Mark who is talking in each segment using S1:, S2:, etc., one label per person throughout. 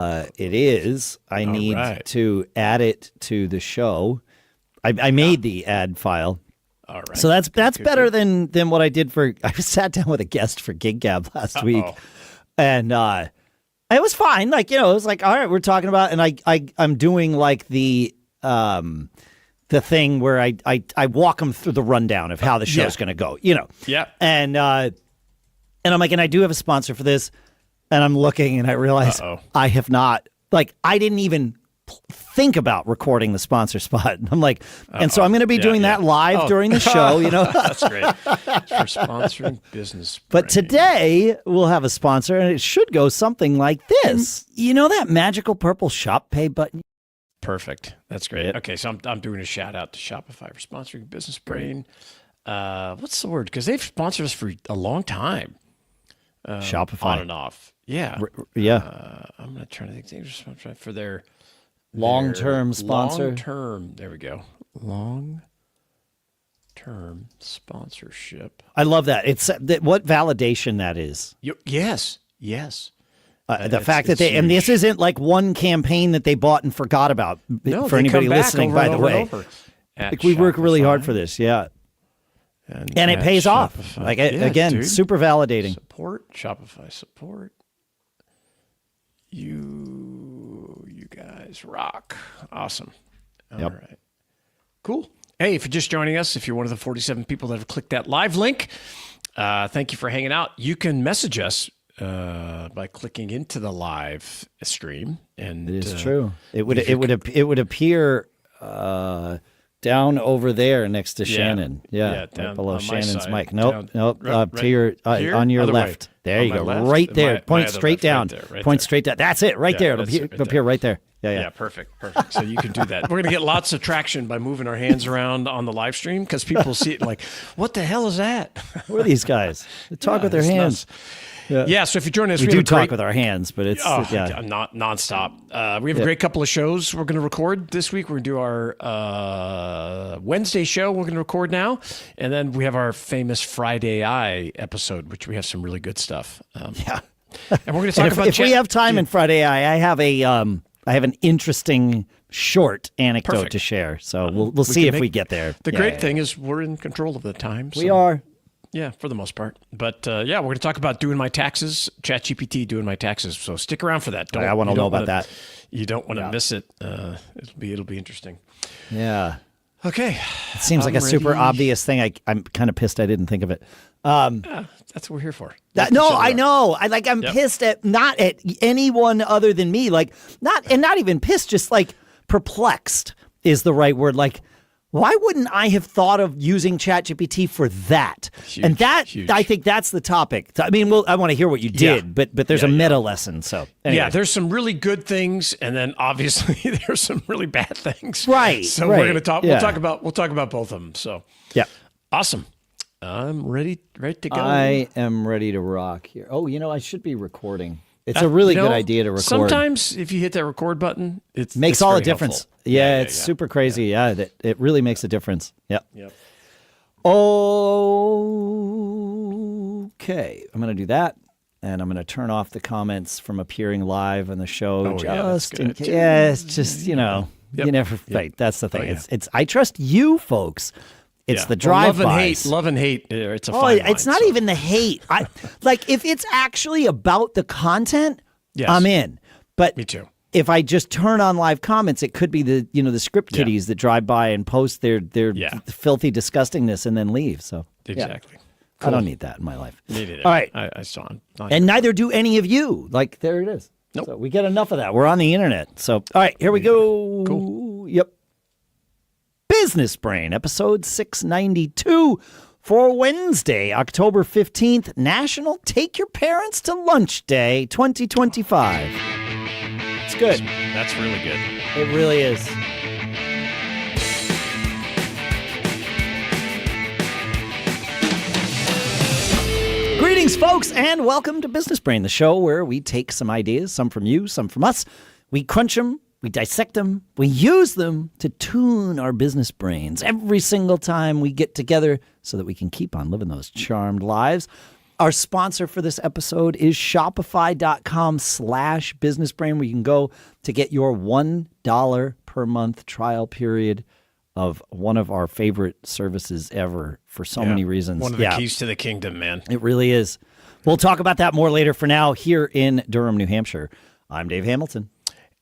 S1: It is. I need to add it to the show. I made the ad file.
S2: All right.
S1: So that's better than what I did for. I sat down with a guest for Gig Gab last week, and it was fine. Like, it was like, all right, we're talking about, and I'm doing like the thing where I walk them through the rundown of how the show's going to go.
S2: Yeah.
S1: And I'm like, and I do have a sponsor for this, and I'm looking, and I realize I have not. Like, I didn't even think about recording the sponsor spot. I'm like, and so I'm going to be doing that live during the show,
S2: That's great. For sponsoring business.
S1: But today we'll have a sponsor, and it should go something like this. You know that magical purple shop pay button?
S2: Perfect. That's great. Okay, so I'm doing a shout out to Shopify for sponsoring Business Brain. What's the word? Because they've sponsored us for a long time.
S1: Shopify.
S2: On and off. Yeah. I'm not trying to think. They're sponsored for their
S1: long-term sponsor.
S2: Long-term. There we go. Long-term sponsorship.
S1: I love that. It's what validation that is.
S2: Yes.
S1: The fact that and this isn't like one campaign that they bought and forgot about. For anybody listening, by the way, like we work really hard for this. Yeah. And it pays off. Like again, super validating.
S2: Support Shopify support. You guys rock. Awesome. All right. Cool. Hey, if you're just joining us, if you're one of the 47 people that have clicked that live link, thank you for hanging out. You can message us by clicking into the live stream. And
S1: it is true. It would appear down over there next to Shannon. Yeah, right below Shannon's mic. Nope. To your on your left. There you go. Right there. Point straight down. Point straight down. That's it. Right there. It'll appear right there. Yeah.
S2: Perfect. So you can do that. We're going to get lots of traction by moving our hands around on the live stream because people see it like, what the hell is that?
S1: Who are these guys? They talk with their hands.
S2: Yeah, so if you join us,
S1: we do talk with our hands, but it's
S2: not nonstop. We have a great couple of shows we're going to record this week. We're going to do our Wednesday show. We're going to record now, and then we have our famous Friday Eye episode, which we have some really good stuff. And we're going to talk about.
S1: If we have time in Friday Eye, I have an interesting short anecdote to share. So we'll see if we get there.
S2: The great thing is we're in control of the time.
S1: We are.
S2: Yeah, for the most part. But we're going to talk about doing my taxes, ChatGPT doing my taxes. So stick around for that.
S1: I want to know about that.
S2: You don't want to miss it. It'll be interesting.
S1: Yeah.
S2: Okay.
S1: It seems like a super obvious thing. I'm kind of pissed I didn't think of it.
S2: That's what we're here for.
S1: I know. I'm pissed not at anyone other than me. Like not even pissed, just like perplexed is the right word. Like, why wouldn't I have thought of using ChatGPT for that? Huge. I think that's the topic. I mean, I want to hear what you did, but there's a meta lesson. So anyway.
S2: Yeah, there's some really good things, and then obviously there's some really bad things.
S1: Right.
S2: So we're going to talk. Yeah. We'll talk about both of them. So awesome. I'm ready to go.
S1: I am ready to rock here. Oh, I should be recording. It's a really good idea to record.
S2: Sometimes if you hit that record button, it
S1: makes all the difference. Helpful. Yeah, it's super crazy. Yeah, it really makes a difference. Yep. Okay, I'm going to do that, and I'm going to turn off the comments from appearing live on the show. In case. Yeah, it's just you never fight. That's the thing. It's I trust you folks. It's the drive-bys.
S2: Love and hate. It's a fine line,
S1: it's not even the hate. If it's actually about the content, I'm in. But
S2: me too.
S1: If I just turn on live comments, it could be the script kiddies that drive by and post their filthy disgustingness and then leave. So
S2: exactly.
S1: Cool. I don't need that in my life.
S2: Me neither.
S1: All right.
S2: I saw him.
S1: And neither do any of you. Like there it is.
S2: Nope.
S1: So we get enough of that. We're on the internet. So all right, here we go.
S2: Cool.
S1: Yep. Business Brain, episode 692 for Wednesday, October 15th, National Take Your Parents to Lunch Day 2025. It's good.
S2: That's really good.
S1: It really is. Greetings, folks, and welcome to Business Brain, the show where we take some ideas, some from you, some from us. We crunch them. We dissect them. We use them to tune our business brains every single time we get together so that we can keep on living those charmed lives. Our sponsor for this episode is shopify.com/businessbrain, where you can go to get your $1 per month trial period of one of our favorite services ever for so many reasons.
S2: One of the keys to the kingdom, man.
S1: It really is. We'll talk about that more later. For now, here in Durham, New Hampshire, I'm Dave Hamilton.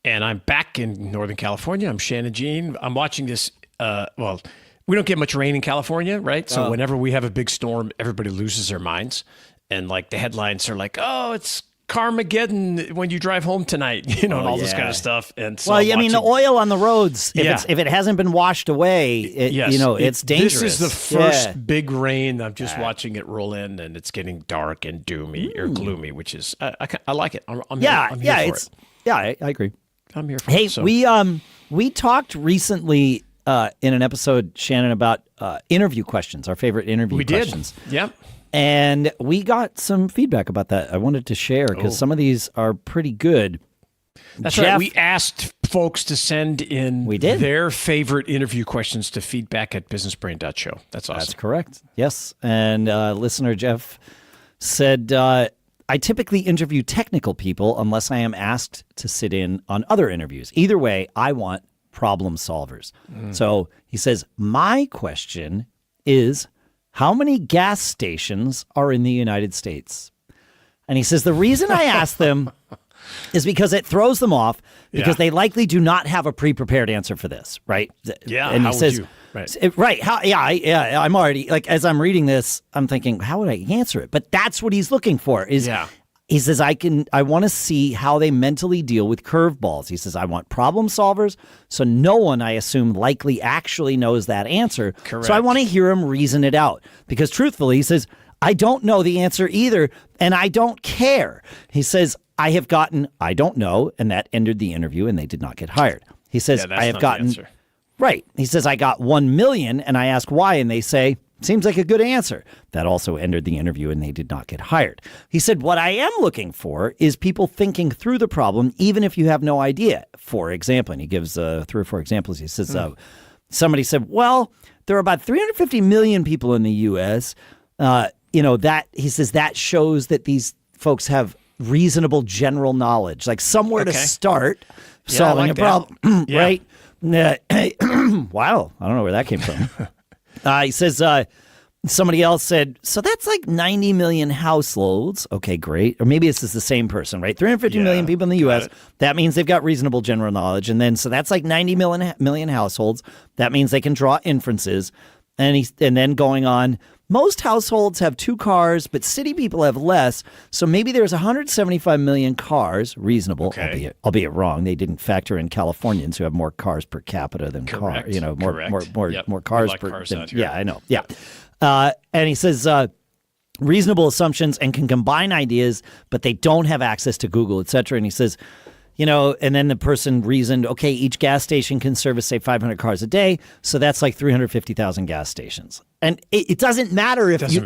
S2: And I'm back in Northern California. I'm Shannon Jean. I'm watching this, we don't get much rain in California, right? So whenever we have a big storm, everybody loses their minds. And like the headlines are like, oh, it's Carmageddon when you drive home tonight, and all this kind of stuff. And so
S1: the oil on the roads, if it hasn't been washed away, it's dangerous.
S2: This is the first big rain. I'm just watching it roll in, and it's getting dark and doomy or gloomy, which is, I like it. I'm here for it.
S1: Yeah, I agree.
S2: I'm here for it.
S1: Hey, we talked recently in an episode, Shannon, about interview questions, our favorite interview questions.
S2: We did. Yep.
S1: And we got some feedback about that. I wanted to share because some of these are pretty good.
S2: That's right. We asked folks to send in their favorite interview questions to feedback@businessbrain.show. That's awesome.
S1: That's correct. Yes. And listener Jeff said, I typically interview technical people unless I am asked to sit in on other interviews. Either way, I want problem solvers. So he says, my question is, how many gas stations are in the United States? And he says, the reason I ask them is because it throws them off because they likely do not have a pre-prepared answer for this, right?
S2: Yeah.
S1: And
S2: he
S1: says,
S2: right.
S1: How? Yeah. I'm already, like, as I'm reading this, I'm thinking, how would I answer it? But that's what he's looking for. He says, I want to see how they mentally deal with curveballs. He says, I want problem solvers. So no one, I assume, likely actually knows that answer.
S2: Correct.
S1: So I want to hear him reason it out. Because truthfully, he says, I don't know the answer either, and I don't care. He says, I have gotten, I don't know, and that ended the interview, and they did not get hired. He says, I have gotten, right. He says, I got 1 million, and I ask why, and they say, seems like a good answer. That also ended the interview, and they did not get hired. He said, what I am looking for is people thinking through the problem, even if you have no idea. For example, and he gives 3 or 4 examples. He says, somebody said, well, there are about 350 million people in the U.S. He says that shows that these folks have reasonable general knowledge, like somewhere to start solving a problem, right? Wow, I don't know where that came from. He says, somebody else said, so that's like 90 million households. Okay, great. Or maybe this is the same person, right? 350 million people in the U.S. That means they've got reasonable general knowledge. And then, so that's like 90 million households. That means they can draw inferences. And then going on, most households have 2 cars, but city people have less. So maybe there's 175 million cars, reasonable, albeit wrong. They didn't factor in Californians who have more cars per capita than cars. More cars per.
S2: Cars out here.
S1: Yeah, I know. Yeah, and he says reasonable assumptions and can combine ideas, but they don't have access to Google, et cetera. And he says, and then the person reasoned, okay, each gas station can service, say, 500 cars a day. So that's like 350,000 gas stations. And it doesn't matter if you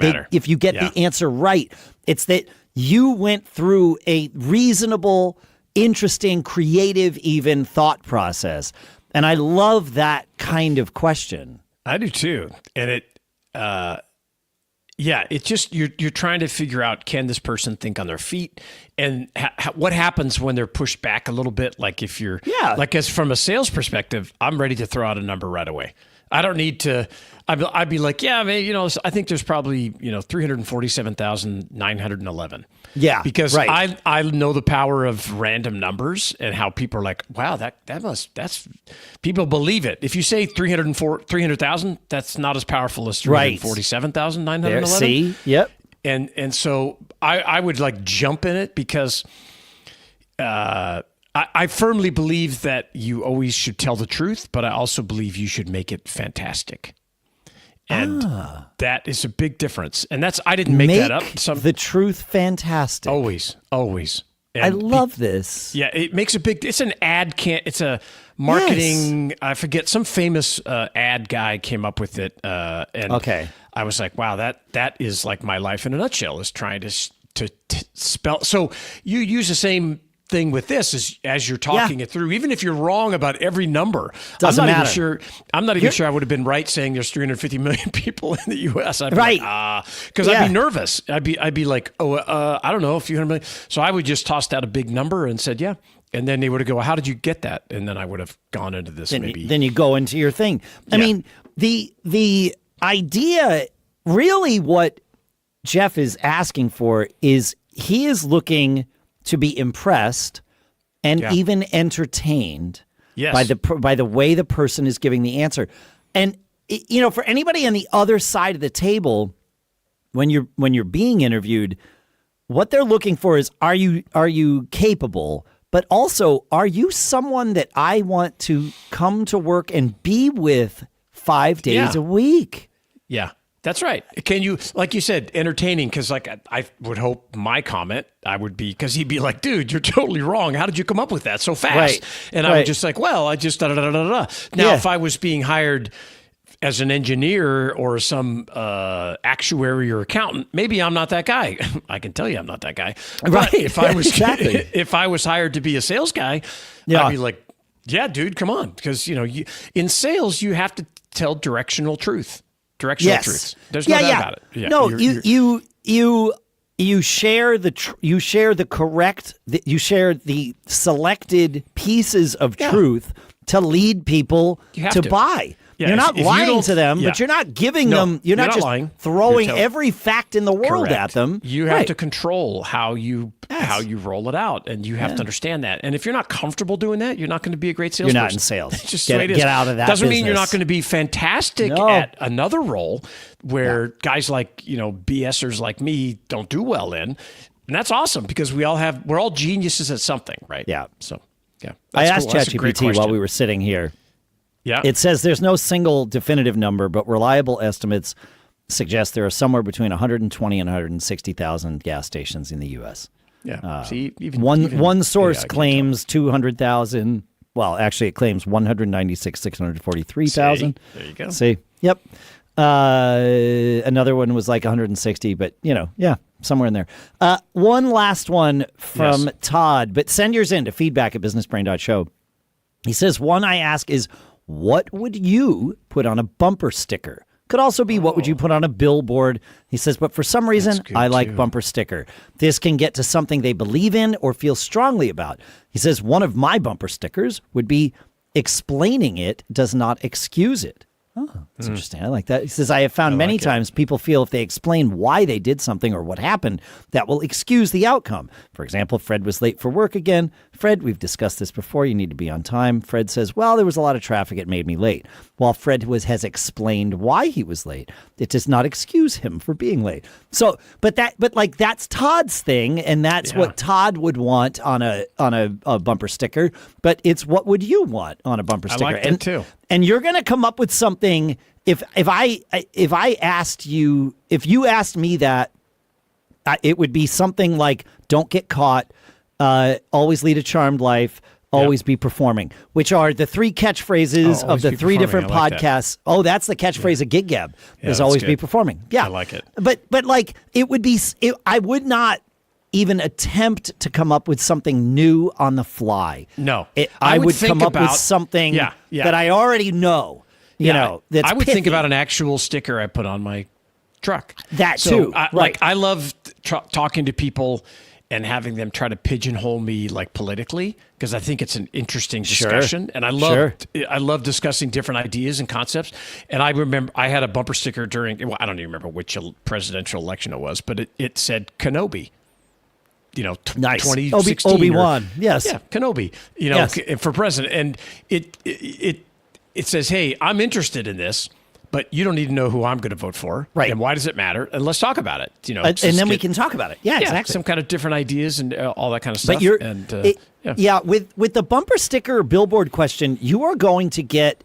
S1: get the answer right. It's that you went through a reasonable, interesting, creative, even thought process. And I love that kind of question.
S2: I do too. And it's just you're trying to figure out, can this person think on their feet, and what happens when they're pushed back a little bit? Like if you're like, as from a sales perspective, I'm ready to throw out a number right away. I don't need to. I'd be like, I think there's probably 347,911.
S1: Yeah,
S2: because I know the power of random numbers and how people are like, wow, that's people believe it. If you say 300,000, that's not as powerful as 347,911.
S1: See, yep.
S2: And so I would like jump in it because I firmly believe that you always should tell the truth, but I also believe you should make it fantastic. And that is a big difference. And I didn't make that up.
S1: The truth fantastic.
S2: Always. And
S1: I love this.
S2: Yeah, it makes it's an ad, it's a marketing, I forget, some famous ad guy came up with it. And I was like, wow, that is like my life in a nutshell, is trying to spell. So you use the same thing with this is as you're talking it through, even if you're wrong about every number,
S1: Doesn't matter.
S2: I'm not even sure I would have been right saying there's 350 million people in the U.S. I'd be
S1: right.
S2: Because I'd be nervous. I'd be like, I don't know, a few hundred million. So I would just toss out a big number and said, yeah. And then they would go, well, how did you get that? And then I would have gone into this maybe.
S1: Then you go into your thing. I mean, the idea, really what Jeff is asking for is he is looking to be impressed and even entertained by the way the person is giving the answer. And for anybody on the other side of the table, when you're being interviewed, what they're looking for is are you capable, but also are you someone that I want to come to work and be with 5 days a week?
S2: Yeah. That's right. Can you, like you said, entertaining? Because like I would hope my comment, I would be, because he'd be like, dude, you're totally wrong. How did you come up with that so fast?
S1: Right.
S2: And I would just like, well, I just da-da-da-da-da. Now, if I was being hired as an engineer or some actuary or accountant, maybe I'm not that guy. I can tell you I'm not that guy.
S1: Right.
S2: But if I was
S1: exactly.
S2: if I was hired to be a sales guy, I'd be like, yeah, dude, come on. Because, in sales, you have to tell directional truth. Truths. There's no doubt about it. Yeah,
S1: no, you share the selected pieces of truth to lead people to buy. Yeah, you're not lying to them, but you're not giving them. You're not just lying. Throwing every fact in the world at them.
S2: You have to control how you roll it out, and you have to understand that. And if you're not comfortable doing that, you're not going to be a great salesperson.
S1: You're not in sales.
S2: It's just
S1: get out of that.
S2: Doesn't
S1: business.
S2: mean you're not going to be fantastic at another role where guys like BSers like me don't do well in, and that's awesome because we're all geniuses at something, right?
S1: Yeah.
S2: So
S1: I asked ChatGPT while we were sitting here.
S2: Yeah.
S1: It says there's no single definitive number, but reliable estimates suggest there are somewhere between 120 and 160,000 gas stations in the U.S.
S2: Yeah. See,
S1: one source claims 200,000. Well, actually, it claims 196,643,000.
S2: There you go.
S1: See, yep. Another one was like 160, but somewhere in there. One last one from Todd, but send yours in to feedback@businessbrain.show. He says, one I ask is, what would you put on a bumper sticker? Could also be, what would you put on a billboard? He says, but for some reason, I like bumper sticker. This can get to something they believe in or feel strongly about. He says, one of my bumper stickers would be, explaining it does not excuse it. Oh, that's interesting. I like that. He says, I have found many times people feel if they explain why they did something or what happened, that will excuse the outcome. For example, Fred was late for work again. Fred, we've discussed this before. You need to be on time. Fred says, well, there was a lot of traffic. It made me late. While Fred has explained why he was late, it does not excuse him for being late. So, but that's Todd's thing. And that's what Todd would want on a bumper sticker. But it's what would you want on a bumper sticker?
S2: I like that too.
S1: And you're going to come up with something. If I asked you, if you asked me that, it would be something like, don't get caught, always lead a charmed life, always be performing, which are the three catchphrases of the three different podcasts. That. Oh, that's the catchphrase of Gig Gab, is always be performing. Yeah.
S2: I like it.
S1: But like, it would be, I would not even attempt to come up with something new on the fly.
S2: No.
S1: I would come up with something that I already know. That's
S2: I would
S1: pithy.
S2: think about an actual sticker I put on my truck.
S1: That too.
S2: Like I love talking to people and having them try to pigeonhole me like politically, because I think it's an interesting discussion. And I love discussing different ideas and concepts. And I remember I had a bumper sticker during, I don't even remember which presidential election it was, but it said Kenobi.
S1: Nice.
S2: 2016.
S1: Obi-Wan. Yes.
S2: Yeah, Kenobi, for president. And it says, hey, I'm interested in this, but you don't need to know who I'm going to vote for. Right. And why does it matter? And let's talk about it.
S1: And then we can talk about it. Yeah, exactly.
S2: Some kind of different ideas and all that kind of stuff.
S1: But with the bumper sticker or billboard question, you are going to get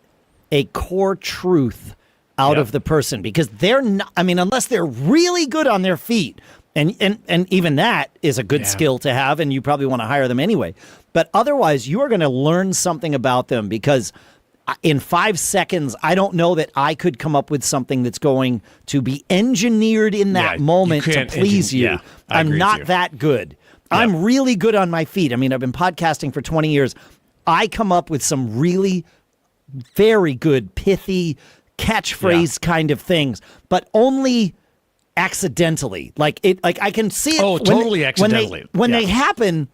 S1: a core truth out of the person, because they're not, unless they're really good on their feet, and even that is a good skill to have, and you probably want to hire them anyway. But otherwise, you are going to learn something about them, because in 5 seconds, I don't know that I could come up with something that's going to be engineered in that moment to please you. I'm not that good. I'm really good on my feet. I mean, I've been podcasting for 20 years. I come up with some really very good, pithy catchphrase kind of things, but only accidentally. Like I can see it.
S2: Oh, totally accidentally.
S1: When they happen,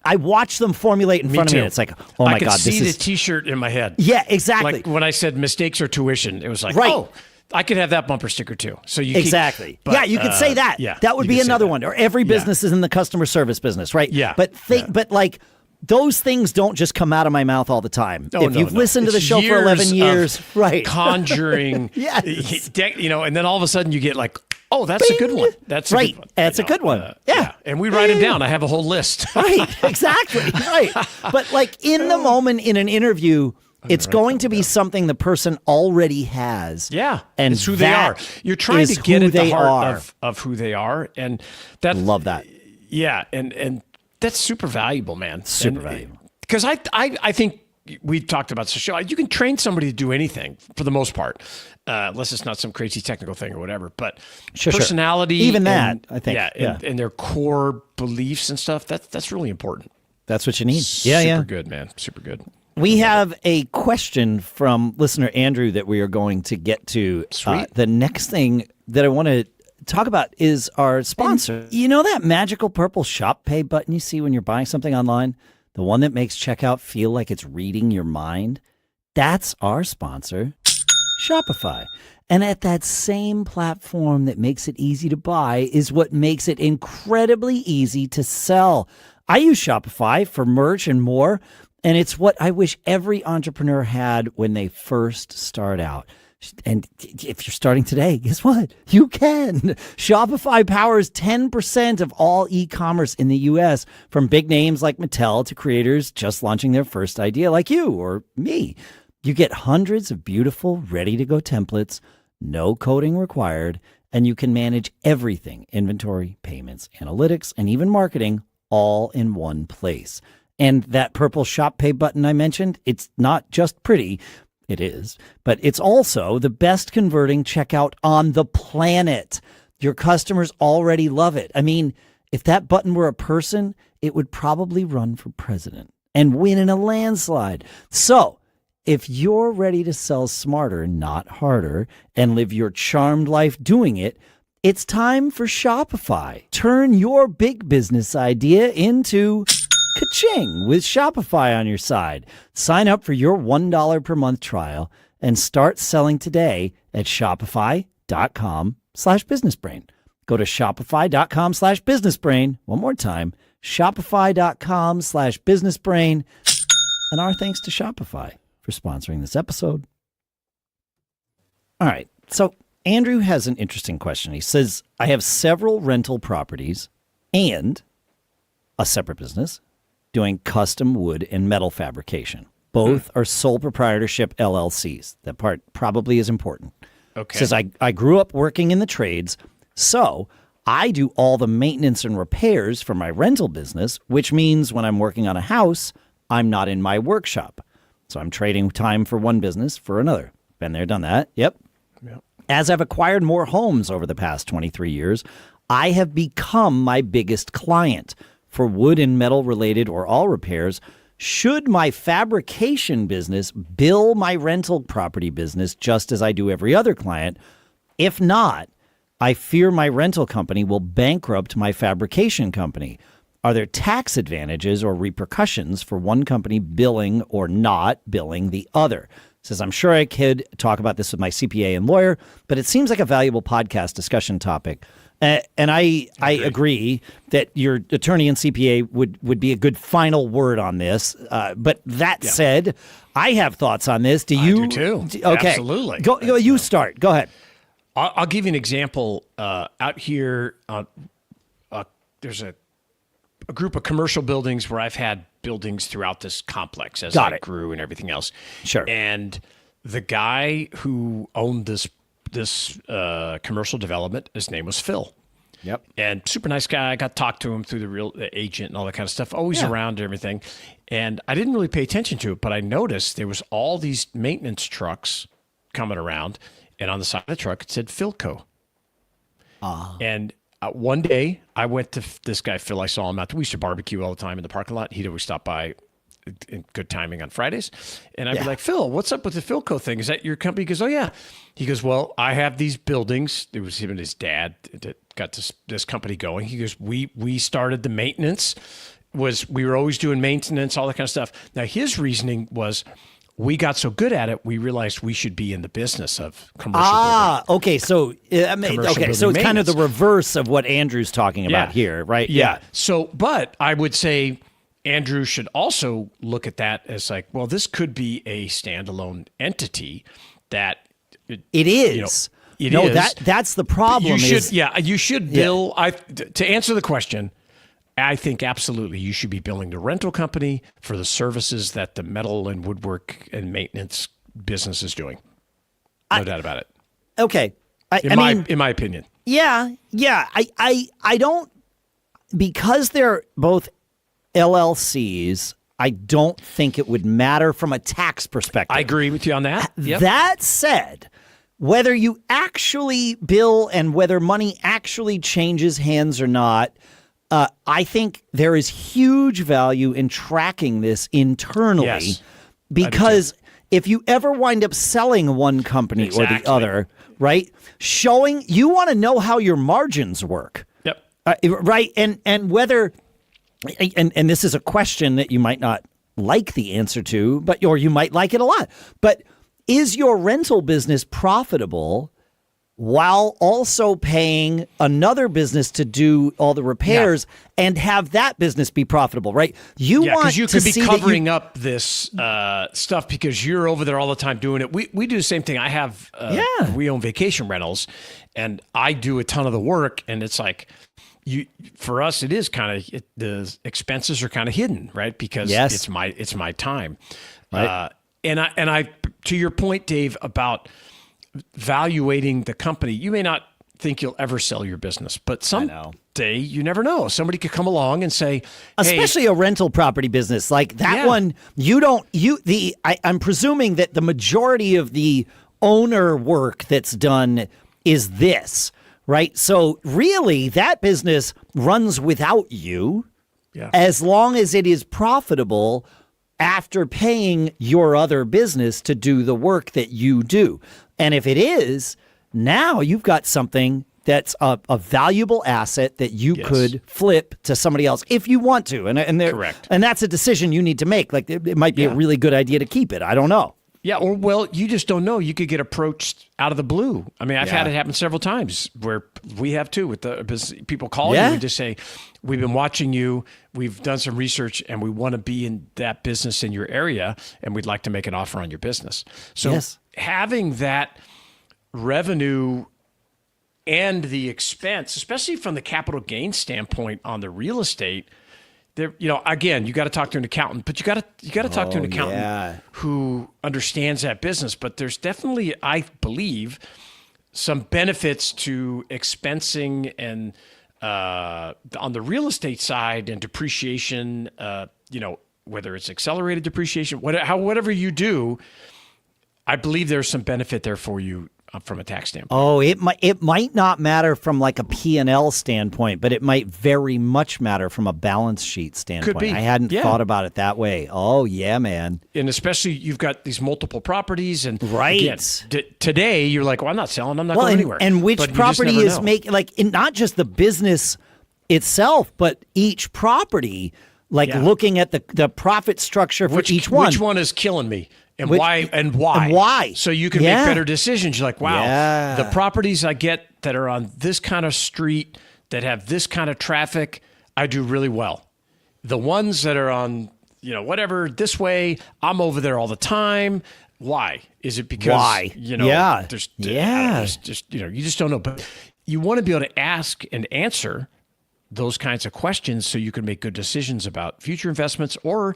S1: I watch them formulate in front of me. And it's like, oh my God,
S2: I could see the T-shirt in my head.
S1: Yeah, exactly.
S2: Like when I said mistakes are tuition, it was like,
S1: right.
S2: Oh, I could have that bumper sticker too. So you
S1: exactly.
S2: But,
S1: you could say that.
S2: Yeah,
S1: that would be another one. Or every business is in the customer service business, right?
S2: Yeah.
S1: But like those things don't just come out of my mouth all the time. If you've listened to the show for 11 years, right?
S2: Conjuring,
S1: yes.
S2: And then all of a sudden you get like, oh, that's
S1: Bing!
S2: a good one. That's a
S1: right.
S2: good one.
S1: That's a good one. Yeah.
S2: And we write them down. I have a whole list.
S1: Right. Exactly. Right. But like in the moment in an interview, it's going to be something the person already has.
S2: Yeah.
S1: And
S2: it's who they are. You're trying to get at the heart of who they are. And that
S1: love that.
S2: Yeah. And that's super valuable, man.
S1: Super valuable.
S2: Because I think we talked about the show. You can train somebody to do anything for the most part, unless it's not some crazy technical thing or whatever. But personality,
S1: even that, I think,
S2: and their core beliefs and stuff. That's really important.
S1: That's what you need.
S2: Super good, man. Super good.
S1: We have a question from listener Andrew that we are going to get to.
S2: Sweet.
S1: The next thing that I want to talk about is our sponsor. You know that magical purple shop pay button you see when you're buying something online? The one that makes checkout feel like it's reading your mind? That's our sponsor, Shopify. And at that same platform that makes it easy to buy is what makes it incredibly easy to sell. I use Shopify for merch and more, and it's what I wish every entrepreneur had when they first start out. And if you're starting today, guess what? You can. Shopify powers 10% of all e-commerce in the U.S., from big names like Mattel to creators just launching their first idea like you or me. You get hundreds of beautiful, ready-to-go templates, no coding required, and you can manage everything: inventory, payments, analytics, and even marketing, all in one place. And that purple shop pay button I mentioned, it's not just pretty. It is, but it's also the best converting checkout on the planet. Your customers already love it. I mean, if that button were a person, it would probably run for president and win in a landslide. So if you're ready to sell smarter, not harder, and live your charmed life doing it, it's time for Shopify. Turn your big business idea into ka-ching with Shopify on your side. Sign up for your $1 per month trial and start selling today at shopify.com/businessbrain. Go to shopify.com/businessbrain. One more time, shopify.com/businessbrain. And our thanks to Shopify for sponsoring this episode. All right. So Andrew has an interesting question. He says, I have several rental properties and a separate business doing custom wood and metal fabrication. Both are sole proprietorship LLCs. That part probably is important.
S2: Okay.
S1: Says I grew up working in the trades, so I do all the maintenance and repairs for my rental business, which means when I'm working on a house, I'm not in my workshop. So I'm trading time for one business for another. Been there, done that. Yep. As I've acquired more homes over the past 23 years, I have become my biggest client for wood and metal related or all repairs. Should my fabrication business bill my rental property business just as I do every other client? If not, I fear my rental company will bankrupt my fabrication company. Are there tax advantages or repercussions for one company billing or not billing the other? Says, I'm sure I could talk about this with my CPA and lawyer, but it seems like a valuable podcast discussion topic. And I agree that your attorney and CPA would be a good final word on this. But that said, I have thoughts on this. Do you?
S2: I do too.
S1: Okay.
S2: Absolutely.
S1: Go, you start. Go ahead.
S2: I'll give you an example. Out here, there's a group of commercial buildings where I've had buildings throughout this complex as I grew and everything else.
S1: Sure.
S2: And the guy who owned this commercial development, his name was Phil.
S1: Yep.
S2: And super nice guy. I got to talk to him through the agent and all that kind of stuff. Always around and everything. And I didn't really pay attention to it, but I noticed there was all these maintenance trucks coming around, and on the side of the truck it said Philco. And one day I went to this guy, Phil. I saw him out. We used to barbecue all the time in the parking lot. He'd always stop by in good timing on Fridays. And I'd be like, Phil, what's up with the Philco thing? Is that your company? He goes, oh, yeah. He goes, well, I have these buildings. It was him and his dad that got this company going. He goes, we started the maintenance. We were always doing maintenance, all that kind of stuff. Now, his reasoning was, we got so good at it, we realized we should be in the business of commercial building.
S1: Okay. So, it's kind of the reverse of what Andrew's talking about here, right?
S2: Yeah. So, but I would say Andrew should also look at that as like, well, this could be a standalone entity that
S1: it is. That's the problem.
S2: You should bill. To answer the question, I think absolutely you should be billing the rental company for the services that the metal and woodwork and maintenance business is doing. No doubt about it.
S1: Okay.
S2: In my opinion.
S1: Yeah. I don't, because they're both LLCs, I don't think it would matter from a tax perspective.
S2: I agree with you on that. Yep.
S1: That said, whether you actually bill and whether money actually changes hands or not, I think there is huge value in tracking this internally, because if you ever wind up selling one company or the other, right, you want to know how your margins work.
S2: Yep.
S1: Right. And whether, and this is a question that you might not like the answer to, or you might like it a lot, but is your rental business profitable while also paying another business to do all the repairs and have that business be profitable, right?
S2: Because you could be covering up this stuff because you're over there all the time doing it. We do the same thing. I have, we own vacation rentals, and I do a ton of the work, and it's like, for us, it is kind of, the expenses are kind of hidden, right? Because it's my time.
S1: Right.
S2: And I, to your point, Dave, about valuating the company, you may not think you'll ever sell your business, but someday you never know. Somebody could come along and say,
S1: especially a rental property business like that one, I'm presuming that the majority of the owner work that's done is this, right? So really that business runs without you as long as it is profitable after paying your other business to do the work that you do. And if it is, now you've got something that's a valuable asset that you could flip to somebody else if you want to.
S2: Correct.
S1: And that's a decision you need to make. Like it might be a really good idea to keep it. I don't know.
S2: Yeah, or well, you just don't know. You could get approached out of the blue. I mean, I've had it happen several times where we have too. With the people call you and just say, "We've been watching you. We've done some research, and we want to be in that business in your area, and we'd like to make an offer on your business." So having that revenue and the expense, especially from the capital gain standpoint on the real estate. There, again, you got to talk to an accountant, but you got to talk to an accountant who understands that business. But there's definitely, I believe, some benefits to expensing and on the real estate side and depreciation. Whether it's accelerated depreciation, whatever you do, I believe there's some benefit there for you. From a tax standpoint.
S1: Oh, it might not matter from like a P&L standpoint, but it might very much matter from a balance sheet standpoint.
S2: Could be.
S1: I hadn't thought about it that way. Oh, yeah, man.
S2: And especially you've got these multiple properties and
S1: again,
S2: today you're like, well, I'm not selling. I'm not going anywhere.
S1: And which property is making, not just the business itself, but each property, looking at the profit structure for each one.
S2: Which one is killing me? And why? So you can make better decisions. You're like, wow, the properties I get that are on this kind of street that have this kind of traffic, I do really well. The ones that are on, whatever this way, I'm over there all the time. Why? Is it because there's just you just don't know. But you want to be able to ask and answer those kinds of questions so you can make good decisions about future investments or.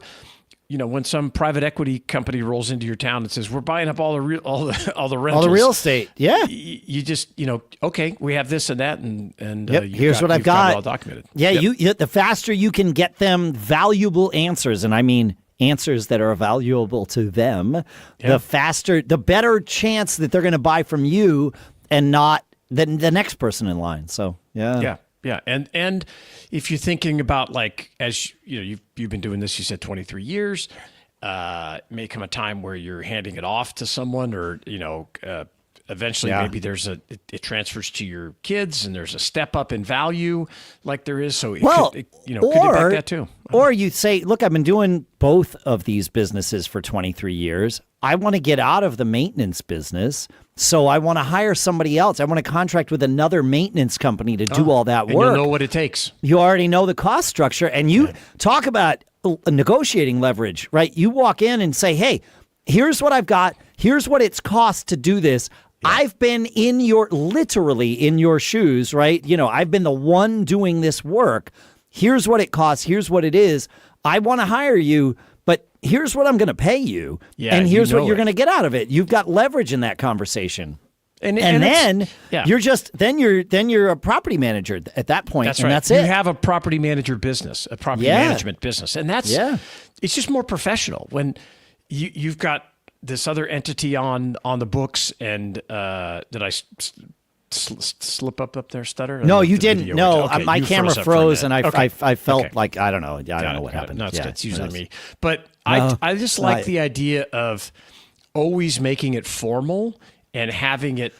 S2: When some private equity company rolls into your town and says, "We're buying up all the rentals,
S1: all the real estate,"
S2: you just okay, we have this and that, and
S1: here's what I've got.
S2: It all documented.
S1: Yeah, the faster you can get them valuable answers, and I mean answers that are valuable to them, the better chance that they're going to buy from you and not the next person in line. So
S2: yeah. Yeah. And if you're thinking about like, as you know, you've been doing this, you said 23 years, may come a time where you're handing it off to someone or, eventually maybe it transfers to your kids and there's a step up in value like there is. So could impact that too.
S1: Or you say, look, I've been doing both of these businesses for 23 years. I want to get out of the maintenance business. So I want to hire somebody else. I want to contract with another maintenance company to do all that work.
S2: You know what it takes.
S1: You already know the cost structure. And you talk about negotiating leverage, right? You walk in and say, hey, here's what I've got. Here's what it's cost to do this. Yeah. I've been literally in your shoes, right? I've been the one doing this work. Here's what it costs. Here's what it is. I want to hire you, but here's what I'm going to pay you. Yeah, and here's what you're going to get out of it. You've got leverage in that conversation. And then you're a property manager at that point.
S2: That's
S1: and
S2: right.
S1: That's it.
S2: You have a property manager business, a property management business. And it's just more professional when you've got this other entity on the books. And did I slip up there, stutter?
S1: No, you didn't. No, my camera froze and I felt like, I don't know. I don't know what happened.
S2: No, it's usually me. But I just like the idea of always making it formal and having it,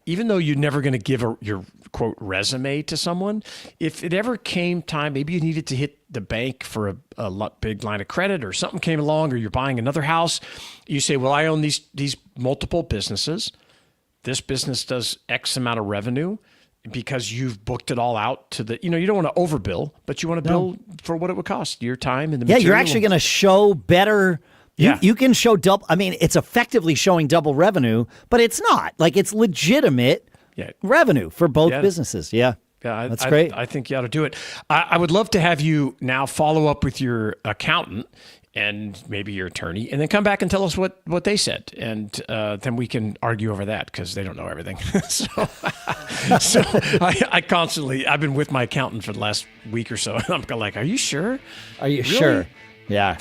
S2: even though you're never going to give your quote resume to someone, if it ever came time, maybe you needed to hit the bank for a big line of credit or something came along or you're buying another house, you say, well, I own these multiple businesses. This business does X amount of revenue because you've booked it all out to the, you don't want to overbill, but you want to bill for what it would cost, your time and the material.
S1: Yeah, you're actually going to show better. You can show double. I mean, it's effectively showing double revenue, but it's not. Like, it's legitimate revenue for both businesses. Yeah. Yeah, that's great.
S2: I think you ought to do it. I would love to have you now follow up with your accountant and maybe your attorney, and then come back and tell us what they said. And then we can argue over that because they don't know everything. so I've been with my accountant for the last week or so. And I'm like, are you sure?
S1: Are you sure? Yeah.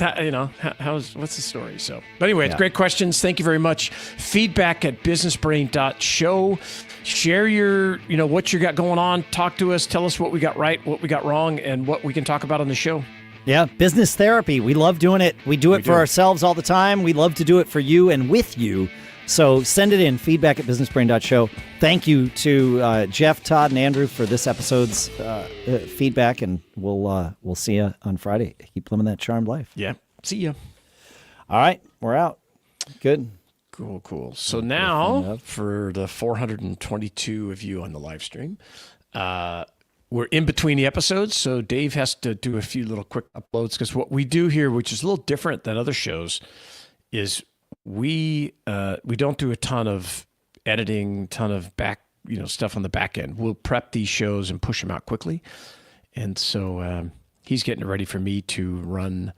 S2: What's the story? So, but anyway, it's great questions. Thank you very much. Feedback at businessbrain.show. Share your, what you got going on. Talk to us. Tell us what we got right, what we got wrong, and what we can talk about on the show.
S1: Yeah. Business therapy. We love doing it. We do it for ourselves all the time. We love to do it for you and with you. So send it in, feedback at businessbrain.show. Thank you to Jeff, Todd, and Andrew for this episode's feedback, and we'll see you on Friday. Keep living that charmed life.
S2: Yeah. See ya.
S1: All right. We're out. Good.
S2: Cool. So now, for the 422 of you on the live stream, we're in between the episodes, so Dave has to do a few little quick uploads, because what we do here, which is a little different than other shows, is we don't do a ton of editing, ton of stuff on the back end. We'll prep these shows and push them out quickly, and so he's getting ready for me to run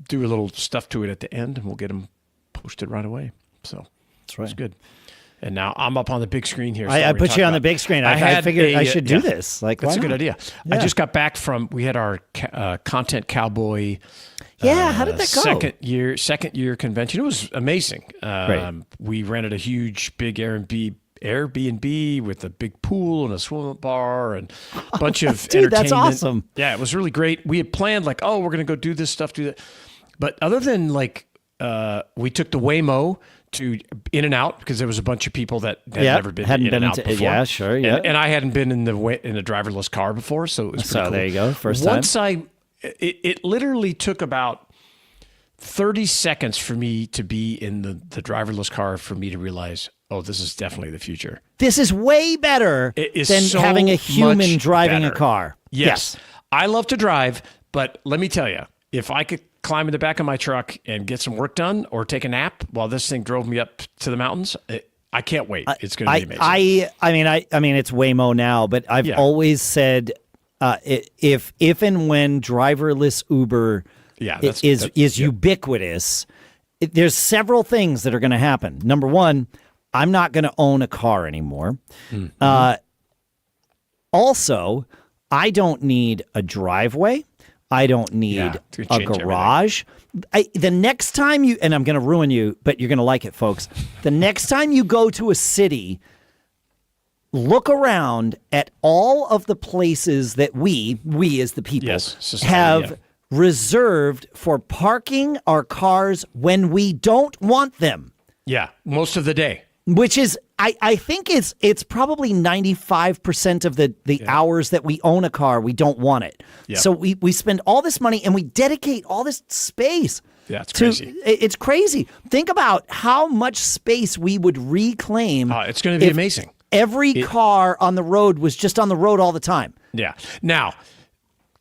S2: do a little stuff to it at the end, and we'll get them posted right away. So that's right. It's good. And now I'm up on the big screen here. So
S1: I put you on the big screen. I figured I should do this. Like,
S2: that's a good idea. Yeah. I just got back we had our Content Cowboy.
S1: How did that
S2: go? Second year convention. It was amazing. We rented a huge, big Airbnb with a big pool and a swim bar and a bunch of entertainment.
S1: That's awesome.
S2: Yeah, it was really great. We had planned we're going to go do this stuff, do that. But other than we took the Waymo to In-N-Out because there was a bunch of people that had never been to In-N-Out before.
S1: Yeah, sure. Yeah.
S2: And I hadn't been in a driverless car before, so it was pretty cool.
S1: There you go. First time.
S2: It literally took about 30 seconds for me to be in the driverless car for me to realize, oh, this is definitely the future.
S1: This is way better than having a human driving a car.
S2: Yes. I love to drive, but let me tell you, if I could climb in the back of my truck and get some work done or take a nap while this thing drove me up to the mountains, I can't wait. It's going to be amazing.
S1: I mean, it's Waymo now, but I've always said if and when driverless Uber is ubiquitous, there's several things that are going to happen. Number one, I'm not going to own a car anymore. Mm-hmm. Also, I don't need a driveway. I don't need a garage. The next time and I'm going to ruin you, but you're going to like it, folks. The next time you go to a city, look around at all of the places that we as the people,
S2: society,
S1: have reserved for parking our cars when we don't want them.
S2: Yeah, most of the day.
S1: Which is, I think it's probably 95% of the hours that we own a car, we don't want it. Yeah. So we spend all this money and we dedicate all this space.
S2: Yeah, it's crazy.
S1: It's crazy. Think about how much space we would reclaim.
S2: It's going to be amazing.
S1: Every car on the road was just on the road all the time.
S2: Yeah. Now,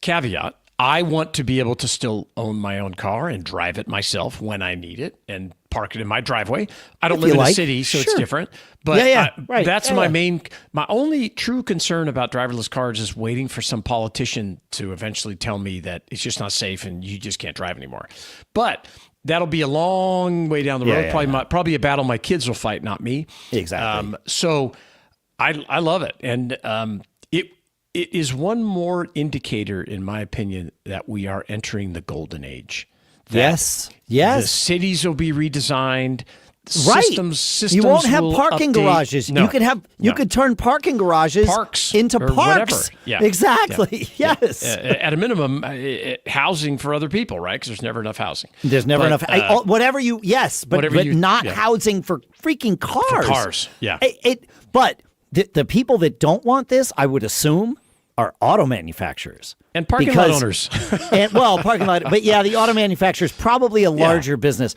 S2: caveat, I want to be able to still own my own car and drive it myself when I need it and park it in my driveway. I don't live in a city, so it's different. But that's my only true concern about driverless cars is waiting for some politician to eventually tell me that it's just not safe and you just can't drive anymore. But that'll be a long way down the road. Probably a battle my kids will fight, not me.
S1: Exactly.
S2: So I love it. And it is one more indicator, in my opinion, that we are entering the golden age.
S1: Yes.
S2: The cities will be redesigned.
S1: Right.
S2: Systems
S1: you won't have
S2: will
S1: parking
S2: update.
S1: garages.
S2: No.
S1: You could turn parking garages into parks.
S2: Whatever. Yeah.
S1: Exactly.
S2: Yeah.
S1: Yes.
S2: At a minimum, housing for other people, right? Because there's never enough housing.
S1: There's never enough. But not housing for freaking cars.
S2: For cars. Yeah.
S1: But the people that don't want this, I would assume, are auto manufacturers.
S2: And parking lot owners.
S1: Parking lot. But the auto manufacturers probably a larger business